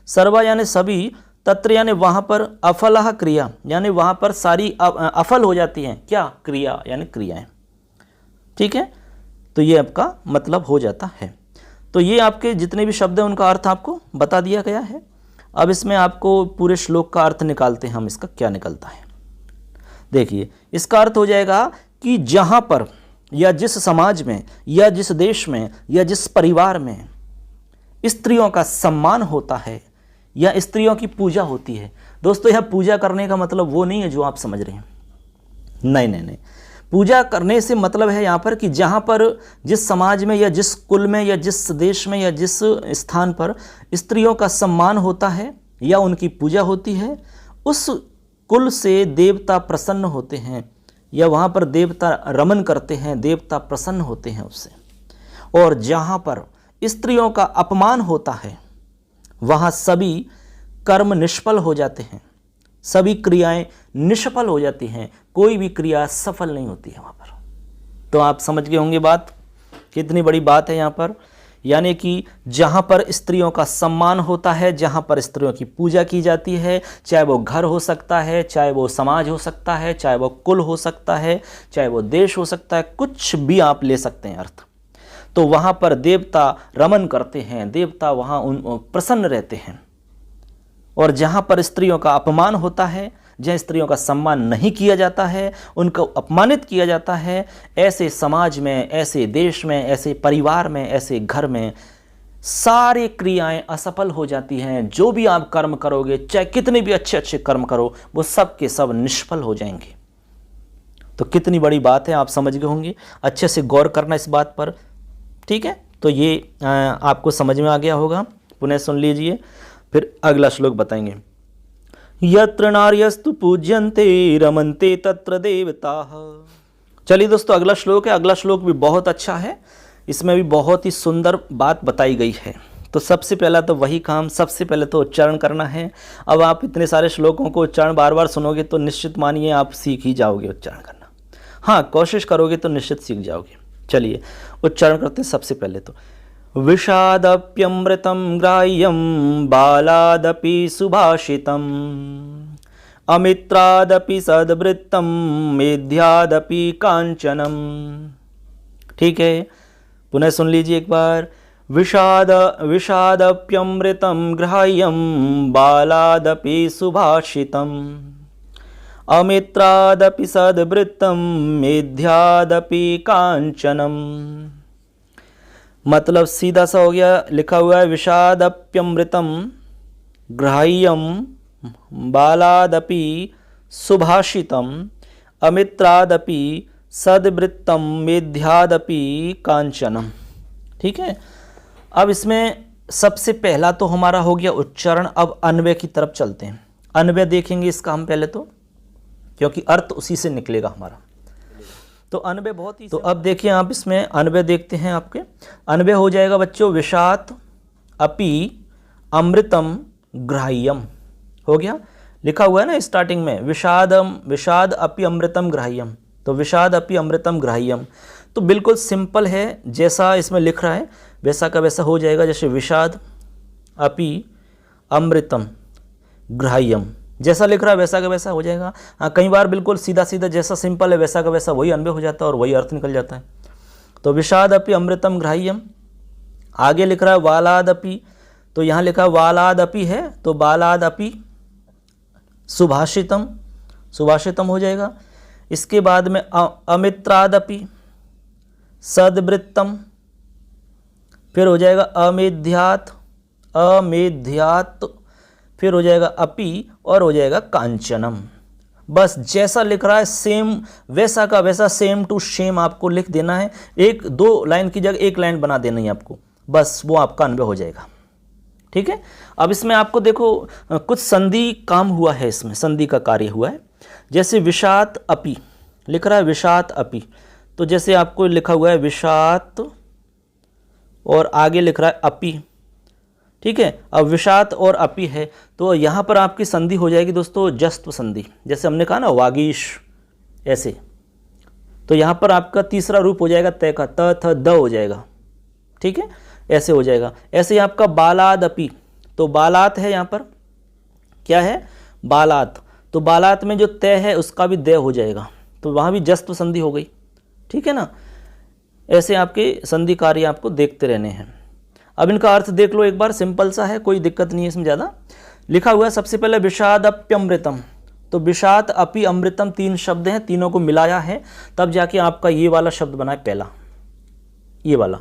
सर्वा यानी सभी, तत्र यानी वहाँ पर, अफलः क्रिया यानी वहाँ पर सारी अफल हो जाती हैं। क्या? क्रिया यानी क्रियाएं। ठीक है, तो ये आपका मतलब हो जाता है। तो ये आपके जितने भी शब्द हैं उनका अर्थ आपको बता दिया गया है। अब इसमें आपको पूरे श्लोक का अर्थ निकालते हैं हम, इसका क्या निकलता है। देखिए, इसका अर्थ हो जाएगा कि जहाँ पर या जिस समाज में या जिस देश में या जिस परिवार में स्त्रियों का सम्मान होता है या स्त्रियों की पूजा होती है। दोस्तों, यह पूजा करने का मतलब वो नहीं है जो आप समझ रहे हैं, नहीं नहीं नहीं। पूजा करने से मतलब है यहाँ पर कि जहाँ पर जिस समाज में या जिस कुल में या जिस देश में या जिस स्थान पर स्त्रियों का सम्मान होता है या उनकी पूजा होती है, उस कुल से देवता प्रसन्न होते हैं या वहाँ पर देवता रमन करते हैं, देवता प्रसन्न होते हैं उससे। और जहाँ पर स्त्रियों का अपमान होता है वहाँ सभी कर्म निष्फल हो जाते हैं, सभी क्रियाएं निष्फल हो जाती हैं, कोई भी क्रिया सफल नहीं होती है वहाँ पर। तो आप समझ गए होंगे बात, कितनी बड़ी बात है यहाँ पर। यानी कि जहाँ पर स्त्रियों का सम्मान होता है, जहाँ पर स्त्रियों की पूजा की जाती है, चाहे वो घर हो सकता है, चाहे वो समाज हो सकता है, चाहे वो कुल हो सकता है, चाहे वो देश हो सकता है, कुछ भी आप ले सकते हैं अर्थ। तो वहाँ पर देवता रमन करते हैं, देवता वहाँ प्रसन्न रहते हैं। और जहाँ पर स्त्रियों का अपमान होता है, जहाँ स्त्रियों का सम्मान नहीं किया जाता है, उनको अपमानित किया जाता है, ऐसे समाज में, ऐसे देश में, ऐसे परिवार में, ऐसे घर में सारी क्रियाएं असफल हो जाती हैं। जो भी आप कर्म करोगे, चाहे कितने भी अच्छे अच्छे कर्म करो, वो सब के सब निष्फल हो जाएंगे। तो कितनी बड़ी बात है, आप समझ गए होंगे। अच्छे से गौर करना इस बात पर, ठीक है। तो ये आपको समझ में आ गया होगा, पुनः सुन लीजिए, फिर अगला श्लोक बताएंगे। यत्र नार्यस्तु पूज्यन्ते रमन्ते तत्र देवताः। चलिए दोस्तों, अगला श्लोक है। अगला श्लोक भी बहुत अच्छा है, इसमें भी बहुत ही सुंदर बात बताई गई है। तो सबसे पहला तो वही काम, सबसे पहले तो उच्चारण करना है। अब आप इतने सारे श्लोकों को उच्चारण बार बार सुनोगे तो निश्चित मानिए आप सीख ही जाओगे उच्चारण करना। हाँ, कोशिश करोगे तो निश्चित सीख जाओगे। चलिए उच्चारण करते हैं। सबसे पहले तो विषादप्यमृतं ग्राह्यं बालादपि सुभाषितम् अमित्रादपि सद्वृत्तं मेध्यादपि कांचनम। ठीक है, पुनः सुन लीजिए एक बार। विषादप्यमृतं ग्राह्यं बालादपि सुभाषितम् अमित्रादपि सद्वृत्तं मेध्यादपि कांचनम। मतलब सीधा सा हो गया, लिखा हुआ है विषादप्यमृतं ग्राह्यं बालादपि सुभाषितम् अमित्रादपि सद्वृत्तं मेध्यादपि कांचनम। ठीक है, अब इसमें सबसे पहला तो हमारा हो गया उच्चारण। अब अन्वय की तरफ चलते हैं। अन्वय देखेंगे इसका हम पहले तो, क्योंकि अर्थ उसी से निकलेगा हमारा। तो अन्वय बहुत ही, तो अब देखिए आप इसमें अन्वय देखते हैं। आपके अन्वय हो जाएगा बच्चों, विषाद अपि अमृतम ग्राह्यम। हो गया, लिखा हुआ है ना स्टार्टिंग में, विषाद अपि अमृतम ग्राह्यम। तो विषाद अपि अमृतम ग्राह्यम तो बिल्कुल सिंपल है, जैसा इसमें लिख रहा है वैसा का वैसा हो जाएगा। जैसे विषाद अपि अमृतम ग्राह्यम, जैसा लिख रहा है वैसा का वैसा हो जाएगा। हाँ, कई बार बिल्कुल सीधा सीधा जैसा सिंपल है वैसा का वैसा वही अन्वय हो जाता है और वही अर्थ निकल जाता है। तो विषादपि अमृतम ग्राह्यम। आगे लिख रहा है वालादपि, तो यहाँ लिखा वालादपि है, तो बालादपि सुभाषितम, सुभाषितम हो जाएगा। इसके बाद में अमित्रादपि सद्वृत्तम, फिर हो जाएगा अमेध्यात, अमेध्यात, फिर हो जाएगा अपि और हो जाएगा कांचनम। बस जैसा लिख रहा है सेम वैसा का वैसा, सेम टू सेम आपको लिख देना है। एक दो लाइन की जगह एक लाइन बना देना है आपको, बस वो आपका अन्वय हो जाएगा। ठीक है, अब इसमें आपको देखो कुछ संधि काम हुआ है, इसमें संधि का कार्य हुआ है। जैसे विषात अपि लिख रहा है, विषात अपि, तो जैसे आपको लिखा हुआ है विषात और आगे लिख रहा है अपि। ठीक है, अब विषात और अपि है तो यहाँ पर आपकी संधि हो जाएगी दोस्तों जस्त्व संधि। जैसे हमने कहा ना वागीश, ऐसे। तो यहाँ पर आपका तीसरा रूप हो जाएगा तय का, त थ द हो जाएगा। ठीक है, ऐसे हो जाएगा। ऐसे ही आपका बालाद अपि, तो बालात है यहाँ पर, क्या है बालात, तो बालात में जो तय है उसका भी दय हो जाएगा, तो वहाँ भी जस्त्व संधि हो गई। ठीक है ना, ऐसे आपके संधि कार्य आपको देखते रहने हैं। अब इनका अर्थ देख लो एक बार, सिंपल सा है, कोई दिक्कत नहीं है इसमें ज़्यादा। लिखा हुआ है सबसे पहले विषादप्यमृतम, तो विषाद अपि अमृतम 3 शब्द हैं, तीनों को मिलाया है तब जाके आपका ये वाला शब्द बना है पहला, ये वाला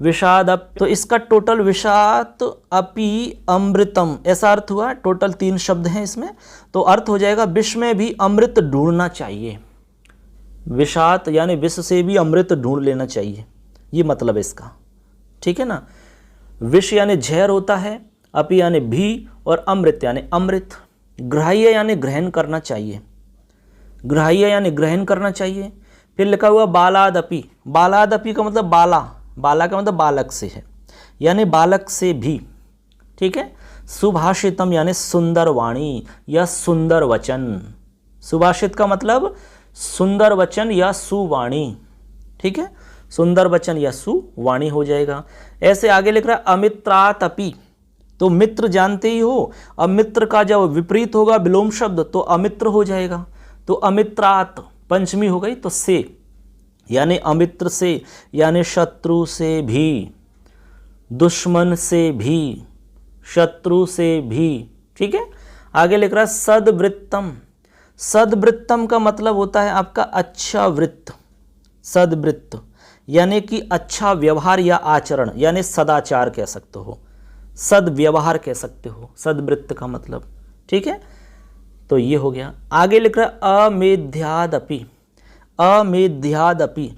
विषाद अप। तो इसका टोटल विषाद अपि अमृतम ऐसा अर्थ हुआ, टोटल 3 शब्द हैं इसमें, तो अर्थ हो जाएगा विष में भी अमृत ढूंढना चाहिए। विषाद यानी विष से भी अमृत ढूंढ लेना चाहिए, ये मतलब है इसका, ठीक है ना। विष यानी जहर होता है, अपि यानी भी, और अमृत यानी अमृत। ग्राह्य यानी ग्रहण करना चाहिए, ग्राह्य यानी ग्रहण करना चाहिए। फिर लिखा हुआ बालादपि, बालादपि का मतलब बाला, बाला का मतलब बालक से है, यानी बालक से भी, ठीक है। सुभाषितम यानी सुंदर वाणी या सुंदर वचन, सुभाषित का मतलब सुंदर वचन या सुवाणी, ठीक है, सुंदर वचन या सुवाणी हो जाएगा। ऐसे आगे लिख रहा है अमित्रात अपि, तो मित्र जानते ही हो, अब मित्र का जब विपरीत होगा विलोम शब्द तो अमित्र हो जाएगा, तो अमित्रात पंचमी हो गई, तो से यानी अमित्र से, यानी शत्रु से भी, दुश्मन से भी, शत्रु से भी, ठीक है। आगे लिख रहा है सद्वृत्तम, सद्वृत्तम का मतलब होता है आपका अच्छा वृत्त, सद्वृत्त यानी कि अच्छा व्यवहार या आचरण, यानी सदाचार कह सकते हो, सद्व्यवहार कह सकते हो, सद्वृत्त का मतलब, ठीक है। तो ये हो गया। आगे लिख रहा है अमेध्यादपि, अमेध्यादपि,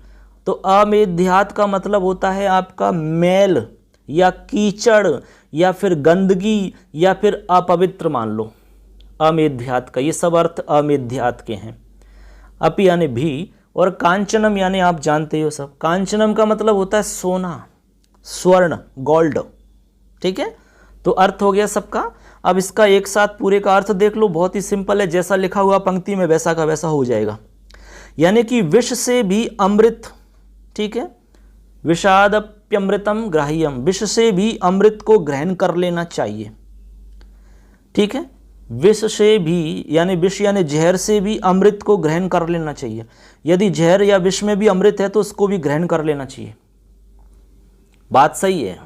तो अमेध्याद का मतलब होता है आपका मैल या कीचड़ या फिर गंदगी या फिर अपवित्र मान लो, अमेध्यात का ये सब अर्थ अमेध्यात के हैं। अपि यानी भी, और कांचनम यानी आप जानते हो सब, कांचनम का मतलब होता है सोना, स्वर्ण, गोल्ड, ठीक है। तो अर्थ हो गया सबका। अब इसका एक साथ पूरे का अर्थ देख लो, बहुत ही सिंपल है, जैसा लिखा हुआ पंक्ति में वैसा का वैसा हो जाएगा, यानी कि विष से भी अमृत, ठीक है, विषादप्यमृतम ग्राह्यम, विष से भी अमृत को ग्रहण कर लेना चाहिए, ठीक है। विष से भी यानी विष यानी जहर से भी अमृत को ग्रहण कर लेना चाहिए, यदि जहर या विष में भी अमृत है तो उसको भी ग्रहण कर लेना चाहिए, बात सही है।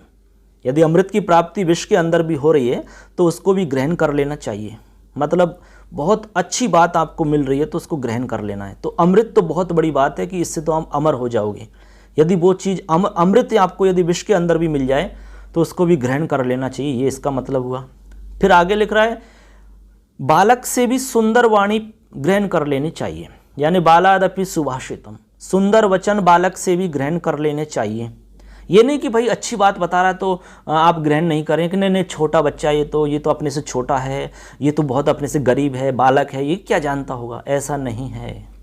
यदि अमृत की प्राप्ति विष के अंदर भी हो रही है तो उसको भी ग्रहण कर लेना चाहिए, मतलब बहुत अच्छी बात आपको मिल रही है तो उसको ग्रहण कर लेना है। तो अमृत तो बहुत बड़ी बात है कि इससे तो हम अमर हो जाओगे, यदि वो चीज़ अमृत आपको यदि विष के अंदर भी मिल जाए तो उसको भी ग्रहण कर लेना चाहिए, ये इसका मतलब हुआ। फिर आगे लिख रहा है बालक से भी सुंदर वाणी ग्रहण कर लेनी चाहिए, यानी बालादपि सुभाषितम, सुंदर वचन बालक से भी ग्रहण कर लेने चाहिए। ये नहीं कि भाई अच्छी बात बता रहा है तो आप ग्रहण नहीं करें कि नहीं छोटा बच्चा ये तो अपने से छोटा है, ये तो बहुत अपने से गरीब है, बालक है, ये क्या जानता होगा, ऐसा नहीं है।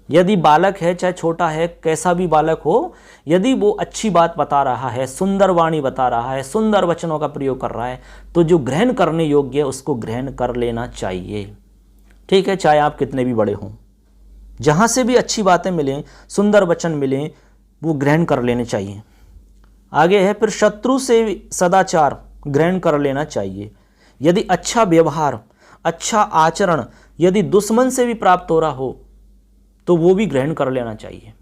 यदि बालक है चाहे छोटा है, कैसा भी बालक हो, यदि वो अच्छी बात बता रहा है, सुंदर वाणी बता रहा है, सुंदर वचनों का प्रयोग कर रहा है, तो जो ग्रहण करने योग्य है उसको ग्रहण कर लेना चाहिए, ठीक है, चाहे आप कितने भी बड़े हों। जहाँ से भी अच्छी बातें मिलें, सुंदर वचन मिलें, वो ग्रहण कर लेने चाहिए। आगे है फिर शत्रु से सदाचार ग्रहण कर लेना चाहिए, यदि अच्छा व्यवहार, अच्छा आचरण यदि दुश्मन से भी प्राप्त हो रहा हो तो वो भी ग्रहण कर लेना चाहिए।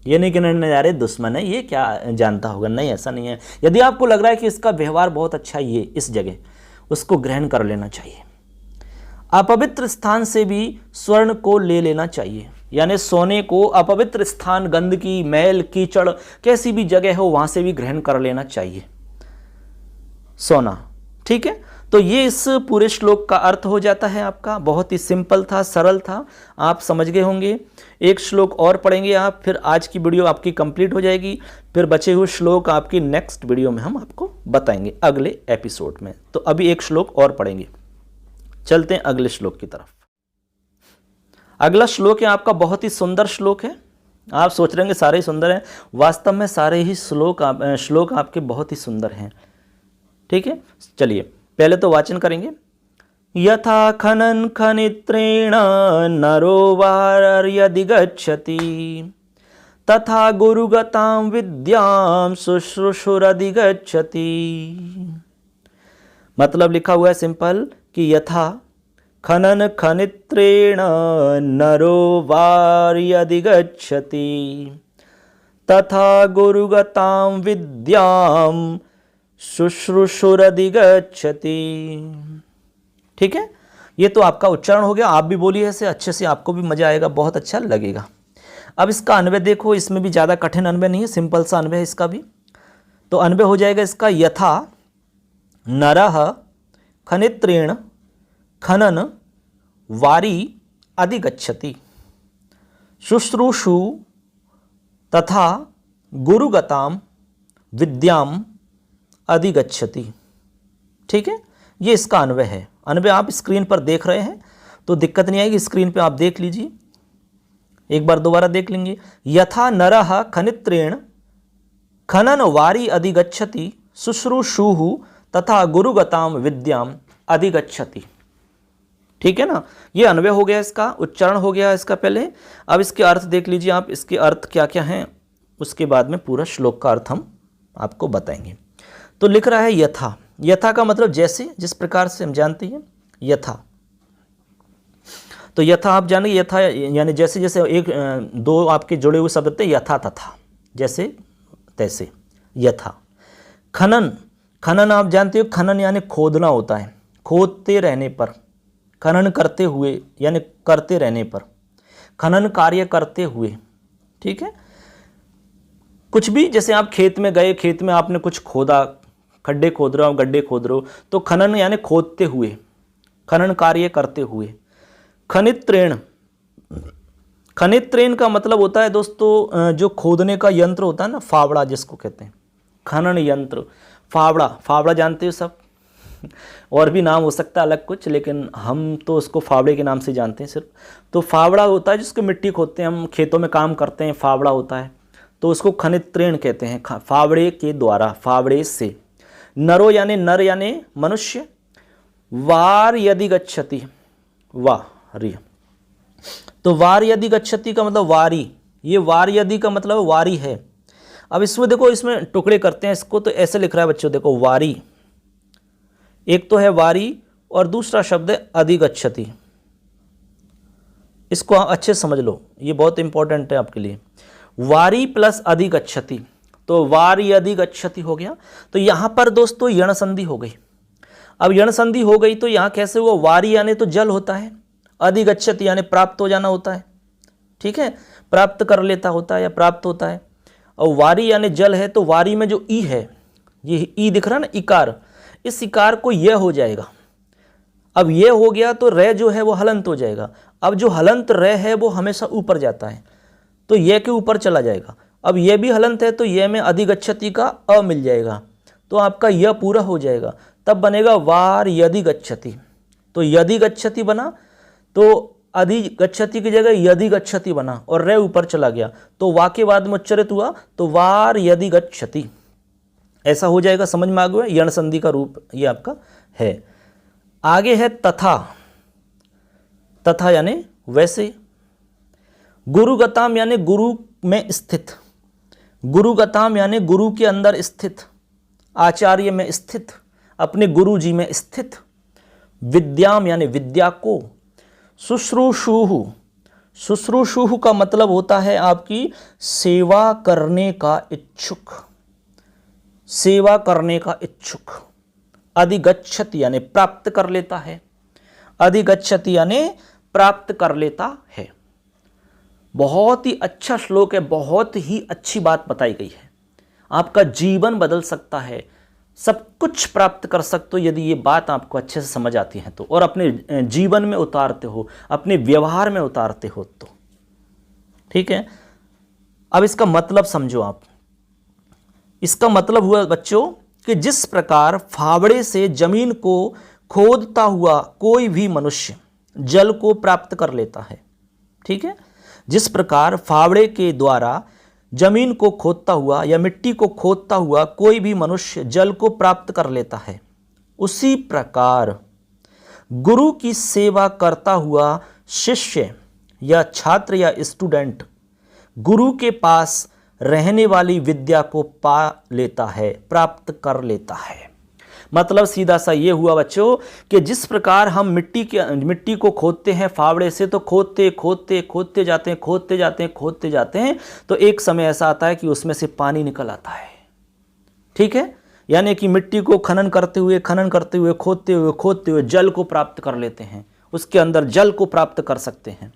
ये नहीं कि नहीं यार दुश्मन है, ये क्या जानता होगा, नहीं ऐसा नहीं है। यदि आपको लग रहा है कि इसका व्यवहार बहुत अच्छा ही है इस जगह, उसको ग्रहण कर लेना चाहिए। अपवित्र स्थान से भी स्वर्ण को ले लेना चाहिए, यानी सोने को अपवित्र स्थान, गंदगी, मैल, कीचड़, कैसी भी जगह हो वहां से भी ग्रहण कर लेना चाहिए सोना, ठीक है। तो ये इस पूरे श्लोक का अर्थ हो जाता है आपका, बहुत ही सिंपल था, सरल था, आप समझ गए होंगे। एक श्लोक और पढ़ेंगे आप, फिर आज की वीडियो आपकी कंप्लीट हो जाएगी, फिर बचे हुए श्लोक आपकी नेक्स्ट वीडियो में हम आपको बताएंगे अगले एपिसोड में। तो अभी एक श्लोक और पढ़ेंगे, चलते हैं अगले श्लोक की तरफ। अगला श्लोक है आपका, बहुत ही सुंदर श्लोक है। आप सोच रहे होंगे सारे ही सुंदर हैं, वास्तव में सारे ही श्लोक आपके बहुत ही सुंदर हैं, ठीक है। चलिए पहले तो वाचन करेंगे। यथा खनन खनित्रेण नरो वार्यधिगच्छति तथा गुरुगतां विद्यां शुश्रूषुरधिगच्छति। मतलब लिखा हुआ है सिंपल कि यथा खनन खनित्रेण नरो वार्यधिगच्छति तथा गुरुगतां विद्यां शुश्रूषुरधिगच्छति। ठीक है, ये तो आपका उच्चारण हो गया। आप भी बोलिए ऐसे अच्छे से, आपको भी मजा आएगा, बहुत अच्छा लगेगा। अब इसका अन्वय देखो, इसमें भी ज़्यादा कठिन अन्वय नहीं है, सिंपल सा अन्वय है इसका भी। तो अन्वय हो जाएगा इसका, यथा नरः खनित्रेण खनन वारी अधिगच्छति, शुश्रूषु तथा गुरुगताम विद्याम अधिगच्छति। ठीक है, ये इसका अन्वय है। अन्वय आप स्क्रीन पर देख रहे हैं तो दिक्कत नहीं आएगी, स्क्रीन पे आप देख लीजिए, एक बार दोबारा देख लेंगे। यथा नरः खनित्रेण खनन वारी अधिगच्छति, शुश्रूषुः तथा गुरुगताम विद्याम अधिगच्छति। ठीक है ना, ये अन्वय हो गया, इसका उच्चारण हो गया इसका पहले। अब इसके अर्थ देख लीजिए आप, इसके अर्थ क्या क्या हैं, उसके बाद में पूरा श्लोक का अर्थ हम आपको बताएंगे। तो लिख रहा है यथा, यथा का मतलब जैसे, जिस प्रकार से हम जानते हैं यथा। तो यथा आप जानेंगे, यथा यानी जैसे जैसे, एक दो आपके जुड़े हुए शब्द थे, यथा तथा, जैसे तैसे, यथा। खनन, खनन आप जानते हो, खनन यानी खोदना होता है, खोदते रहने पर, खनन करते हुए यानी करते रहने पर, खनन कार्य करते हुए। ठीक है, कुछ भी, जैसे आप खेत में गए, खेत में आपने कुछ खोदा, खड्डे खोद रहे हो, गड्ढे खोद रहे हो, तो खनन यानी खोदते हुए, खनन कार्य करते हुए। खनित्रेण, खनित्रेण का मतलब होता है दोस्तों जो खोदने का यंत्र होता है ना, फावड़ा जिसको कहते हैं, खनन यंत्र, फावड़ा। फावड़ा जानते हो सब, और भी नाम हो सकता है अलग कुछ, लेकिन हम तो उसको फावड़े के नाम से जानते हैं सिर्फ। तो फावड़ा होता है जिसको मिट्टी खोदते हैं, हम खेतों में काम करते हैं, फावड़ा होता है, तो उसको खनित्रेण कहते हैं, फावड़े के द्वारा, फावड़े से। नरो यानी नर यानी मनुष्य, वार यदि गच्छति, वारी, तो वार यदि गच्छति का मतलब वारी, ये वार यदि का मतलब वारी है। अब इसमें देखो, इसमें टुकड़े करते हैं इसको, तो ऐसे लिख रहा है बच्चों, देखो वारी, एक तो है वारी और दूसरा शब्द है अधिगच्छति। इसको अच्छे समझ लो, ये बहुत इंपॉर्टेंट है आपके लिए। वारी प्लस अधिगच्छति, तो वारी अधिगच्छति हो गया। तो यहां पर दोस्तों यण संधि हो गई। अब यण संधि हो गई तो यहां कैसे हुआ, वारी यानी तो जल होता है, अधिगच्छति यानी प्राप्त हो जाना होता है। ठीक है, प्राप्त कर लेता होता है या प्राप्त होता है। और वारी यानी जल है, तो वारी में जो ई है, ये ई दिख रहा है ना, इकार, इस इकार को यह हो जाएगा। अब यह हो गया तो रे जो है वो हलंत हो जाएगा। अब जो हलंत रे है वो हमेशा ऊपर जाता है, तो यह के ऊपर चला जाएगा। अब यह भी हलंत है तो यह में अधिगच्छति का अ मिल जाएगा, तो आपका यह पूरा हो जाएगा, तब बनेगा वार यदि गच्छति। तो यदि गच्छति बना, तो अधिगच्छति की जगह यदि गच्छति बना और रे ऊपर चला गया, तो वा के बाद में उच्चरित हुआ, तो वार यदि गच्छति, ऐसा हो जाएगा। समझ में आ गया, यण संधि का रूप ये आपका है। आगे है तथा, तथा यानी वैसे। गुरुगताम यानी गुरु में स्थित, गुरुगताम यानी गुरु के अंदर स्थित, आचार्य में स्थित, अपने गुरु जी में स्थित। विद्याम यानी विद्या को। शुश्रूषुः, शुश्रूषुः का मतलब होता है आपकी सेवा करने का इच्छुक, सेवा करने का इच्छुक। अधिगच्छति यानी प्राप्त कर लेता है, अधिगच्छति यानी प्राप्त कर लेता है। बहुत ही अच्छा श्लोक है, बहुत ही अच्छी बात बताई गई है। आपका जीवन बदल सकता है, सब कुछ प्राप्त कर सकते हो यदि ये बात आपको अच्छे से समझ आती है तो, और अपने जीवन में उतारते हो, अपने व्यवहार में उतारते हो तो। ठीक है, अब इसका मतलब समझो आप। इसका मतलब हुआ बच्चों कि जिस प्रकार फावड़े से जमीन को खोदता हुआ कोई भी मनुष्य जल को प्राप्त कर लेता है, ठीक है, जिस प्रकार फावड़े के द्वारा जमीन को खोदता हुआ या मिट्टी को खोदता हुआ कोई भी मनुष्य जल को प्राप्त कर लेता है, उसी प्रकार गुरु की सेवा करता हुआ शिष्य या छात्र या स्टूडेंट गुरु के पास रहने वाली विद्या को पा लेता है, प्राप्त कर लेता है। मतलब सीधा सा ये हुआ बच्चों कि जिस प्रकार हम मिट्टी को खोदते हैं फावड़े से, तो खोदते जाते हैं, तो एक समय ऐसा आता है कि उसमें से पानी निकल आता है। ठीक है, यानी कि मिट्टी को खनन करते हुए खोदते हुए जल को प्राप्त कर लेते हैं, उसके अंदर जल को प्राप्त कर सकते हैं।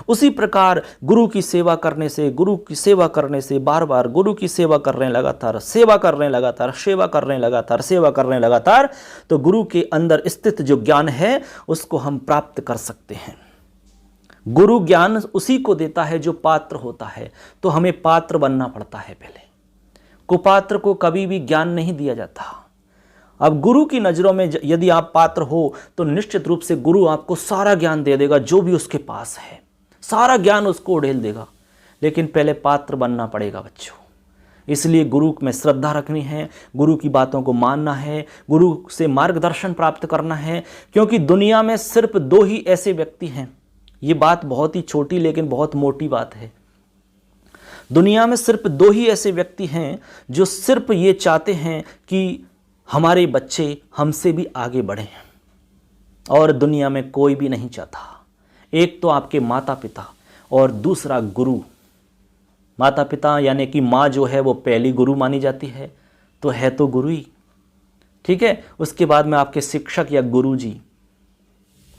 उसी प्रकार गुरु की सेवा करने से बार बार गुरु की सेवा कर रहे हैं, लगातार तो गुरु के अंदर स्थित जो ज्ञान है उसको हम प्राप्त कर सकते हैं। गुरु ज्ञान उसी को देता है जो पात्र होता है, तो हमें पात्र बनना पड़ता है पहले। कुपात्र को कभी भी ज्ञान नहीं दिया जाता। अब गुरु की नज़रों में यदि आप पात्र हो तो निश्चित रूप से गुरु आपको सारा ज्ञान दे देगा, जो भी उसके पास है सारा ज्ञान उसको उड़ेल देगा, लेकिन पहले पात्र बनना पड़ेगा बच्चों। इसलिए गुरु में श्रद्धा रखनी है, गुरु की बातों को मानना है, गुरु से मार्गदर्शन प्राप्त करना है, क्योंकि दुनिया में सिर्फ 2 ही ऐसे व्यक्ति हैं। ये बात बहुत ही छोटी लेकिन बहुत मोटी बात है। दुनिया में सिर्फ 2 ही ऐसे व्यक्ति हैं जो सिर्फ ये चाहते हैं कि हमारे बच्चे हमसे भी आगे बढ़ें, और दुनिया में कोई भी नहीं चाहता। एक तो आपके माता पिता और दूसरा गुरु। माता पिता यानी कि माँ जो है वो पहली गुरु मानी जाती है, तो है तो गुरु ही, ठीक है। उसके बाद में आपके शिक्षक या गुरु जी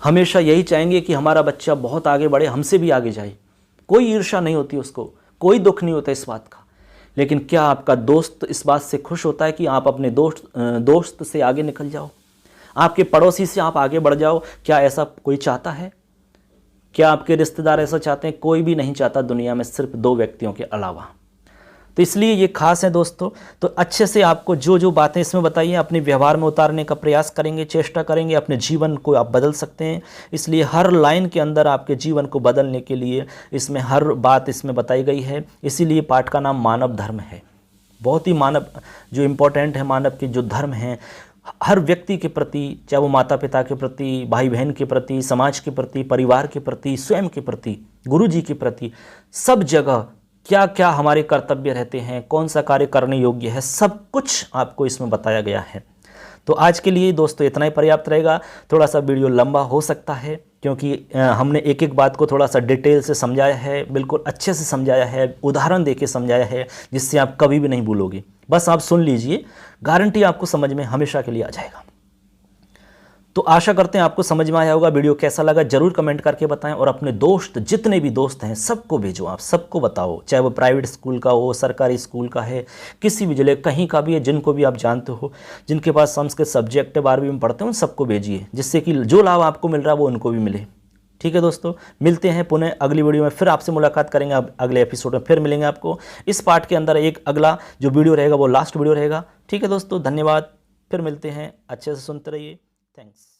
हमेशा यही चाहेंगे कि हमारा बच्चा बहुत आगे बढ़े, हमसे भी आगे जाए। कोई ईर्ष्या नहीं होती उसको, कोई दुख नहीं होता इस बात का। लेकिन क्या आपका दोस्त इस बात से खुश होता है कि आप अपने दोस्त से आगे निकल जाओ, आपके पड़ोसी से आप आगे बढ़ जाओ? क्या ऐसा कोई चाहता है? क्या आपके रिश्तेदार ऐसा चाहते हैं? कोई भी नहीं चाहता दुनिया में, सिर्फ 2 व्यक्तियों के अलावा। तो इसलिए ये खास है दोस्तों। तो अच्छे से आपको जो बातें इसमें बताइए अपने व्यवहार में उतारने का प्रयास करेंगे, चेष्टा करेंगे, अपने जीवन को आप बदल सकते हैं। इसलिए हर लाइन के अंदर आपके जीवन को बदलने के लिए इसमें हर बात इसमें बताई गई है। इसीलिए पाठ का नाम मानव धर्म है। बहुत ही मानव जो इम्पोर्टेंट है, मानव के जो धर्म हैं हर व्यक्ति के प्रति, चाहे वो माता पिता के प्रति, भाई बहन के प्रति, समाज के प्रति, परिवार के प्रति, स्वयं के प्रति, गुरु जी के प्रति, सब जगह क्या क्या हमारे कर्तव्य रहते हैं, कौन सा कार्य करने योग्य है, सब कुछ आपको इसमें बताया गया है। तो आज के लिए दोस्तों इतना ही पर्याप्त रहेगा। थोड़ा सा वीडियो लंबा हो सकता है क्योंकि हमने एक एक बात को थोड़ा सा डिटेल से समझाया है, बिल्कुल अच्छे से समझाया है, उदाहरण देके समझाया है, जिससे आप कभी भी नहीं भूलोगे। बस आप सुन लीजिए, गारंटी आपको समझ में हमेशा के लिए आ जाएगा। तो आशा करते हैं आपको समझ में आया होगा। वीडियो कैसा लगा जरूर कमेंट करके बताएं, और अपने दोस्त जितने भी दोस्त हैं सबको भेजो, आप सबको बताओ, चाहे वो प्राइवेट स्कूल का हो, सरकारी स्कूल का है, किसी भी जिले कहीं का भी है, जिनको भी आप जानते हो, जिनके पास संस्कृत सब्जेक्ट 12वीं में पढ़ते हैं उन सबको भेजिए, जिससे कि जो लाभ आपको मिल रहा है वो उनको भी मिले। ठीक है दोस्तों, मिलते हैं पुनः अगली वीडियो में, फिर आपसे मुलाकात करेंगे। अब अगले एपिसोड में फिर मिलेंगे आपको। इस पार्ट के अंदर एक अगला जो वीडियो रहेगा वो लास्ट वीडियो रहेगा। ठीक है दोस्तों, धन्यवाद। फिर मिलते हैं, अच्छे से सुनते रहिए। थैंक्स।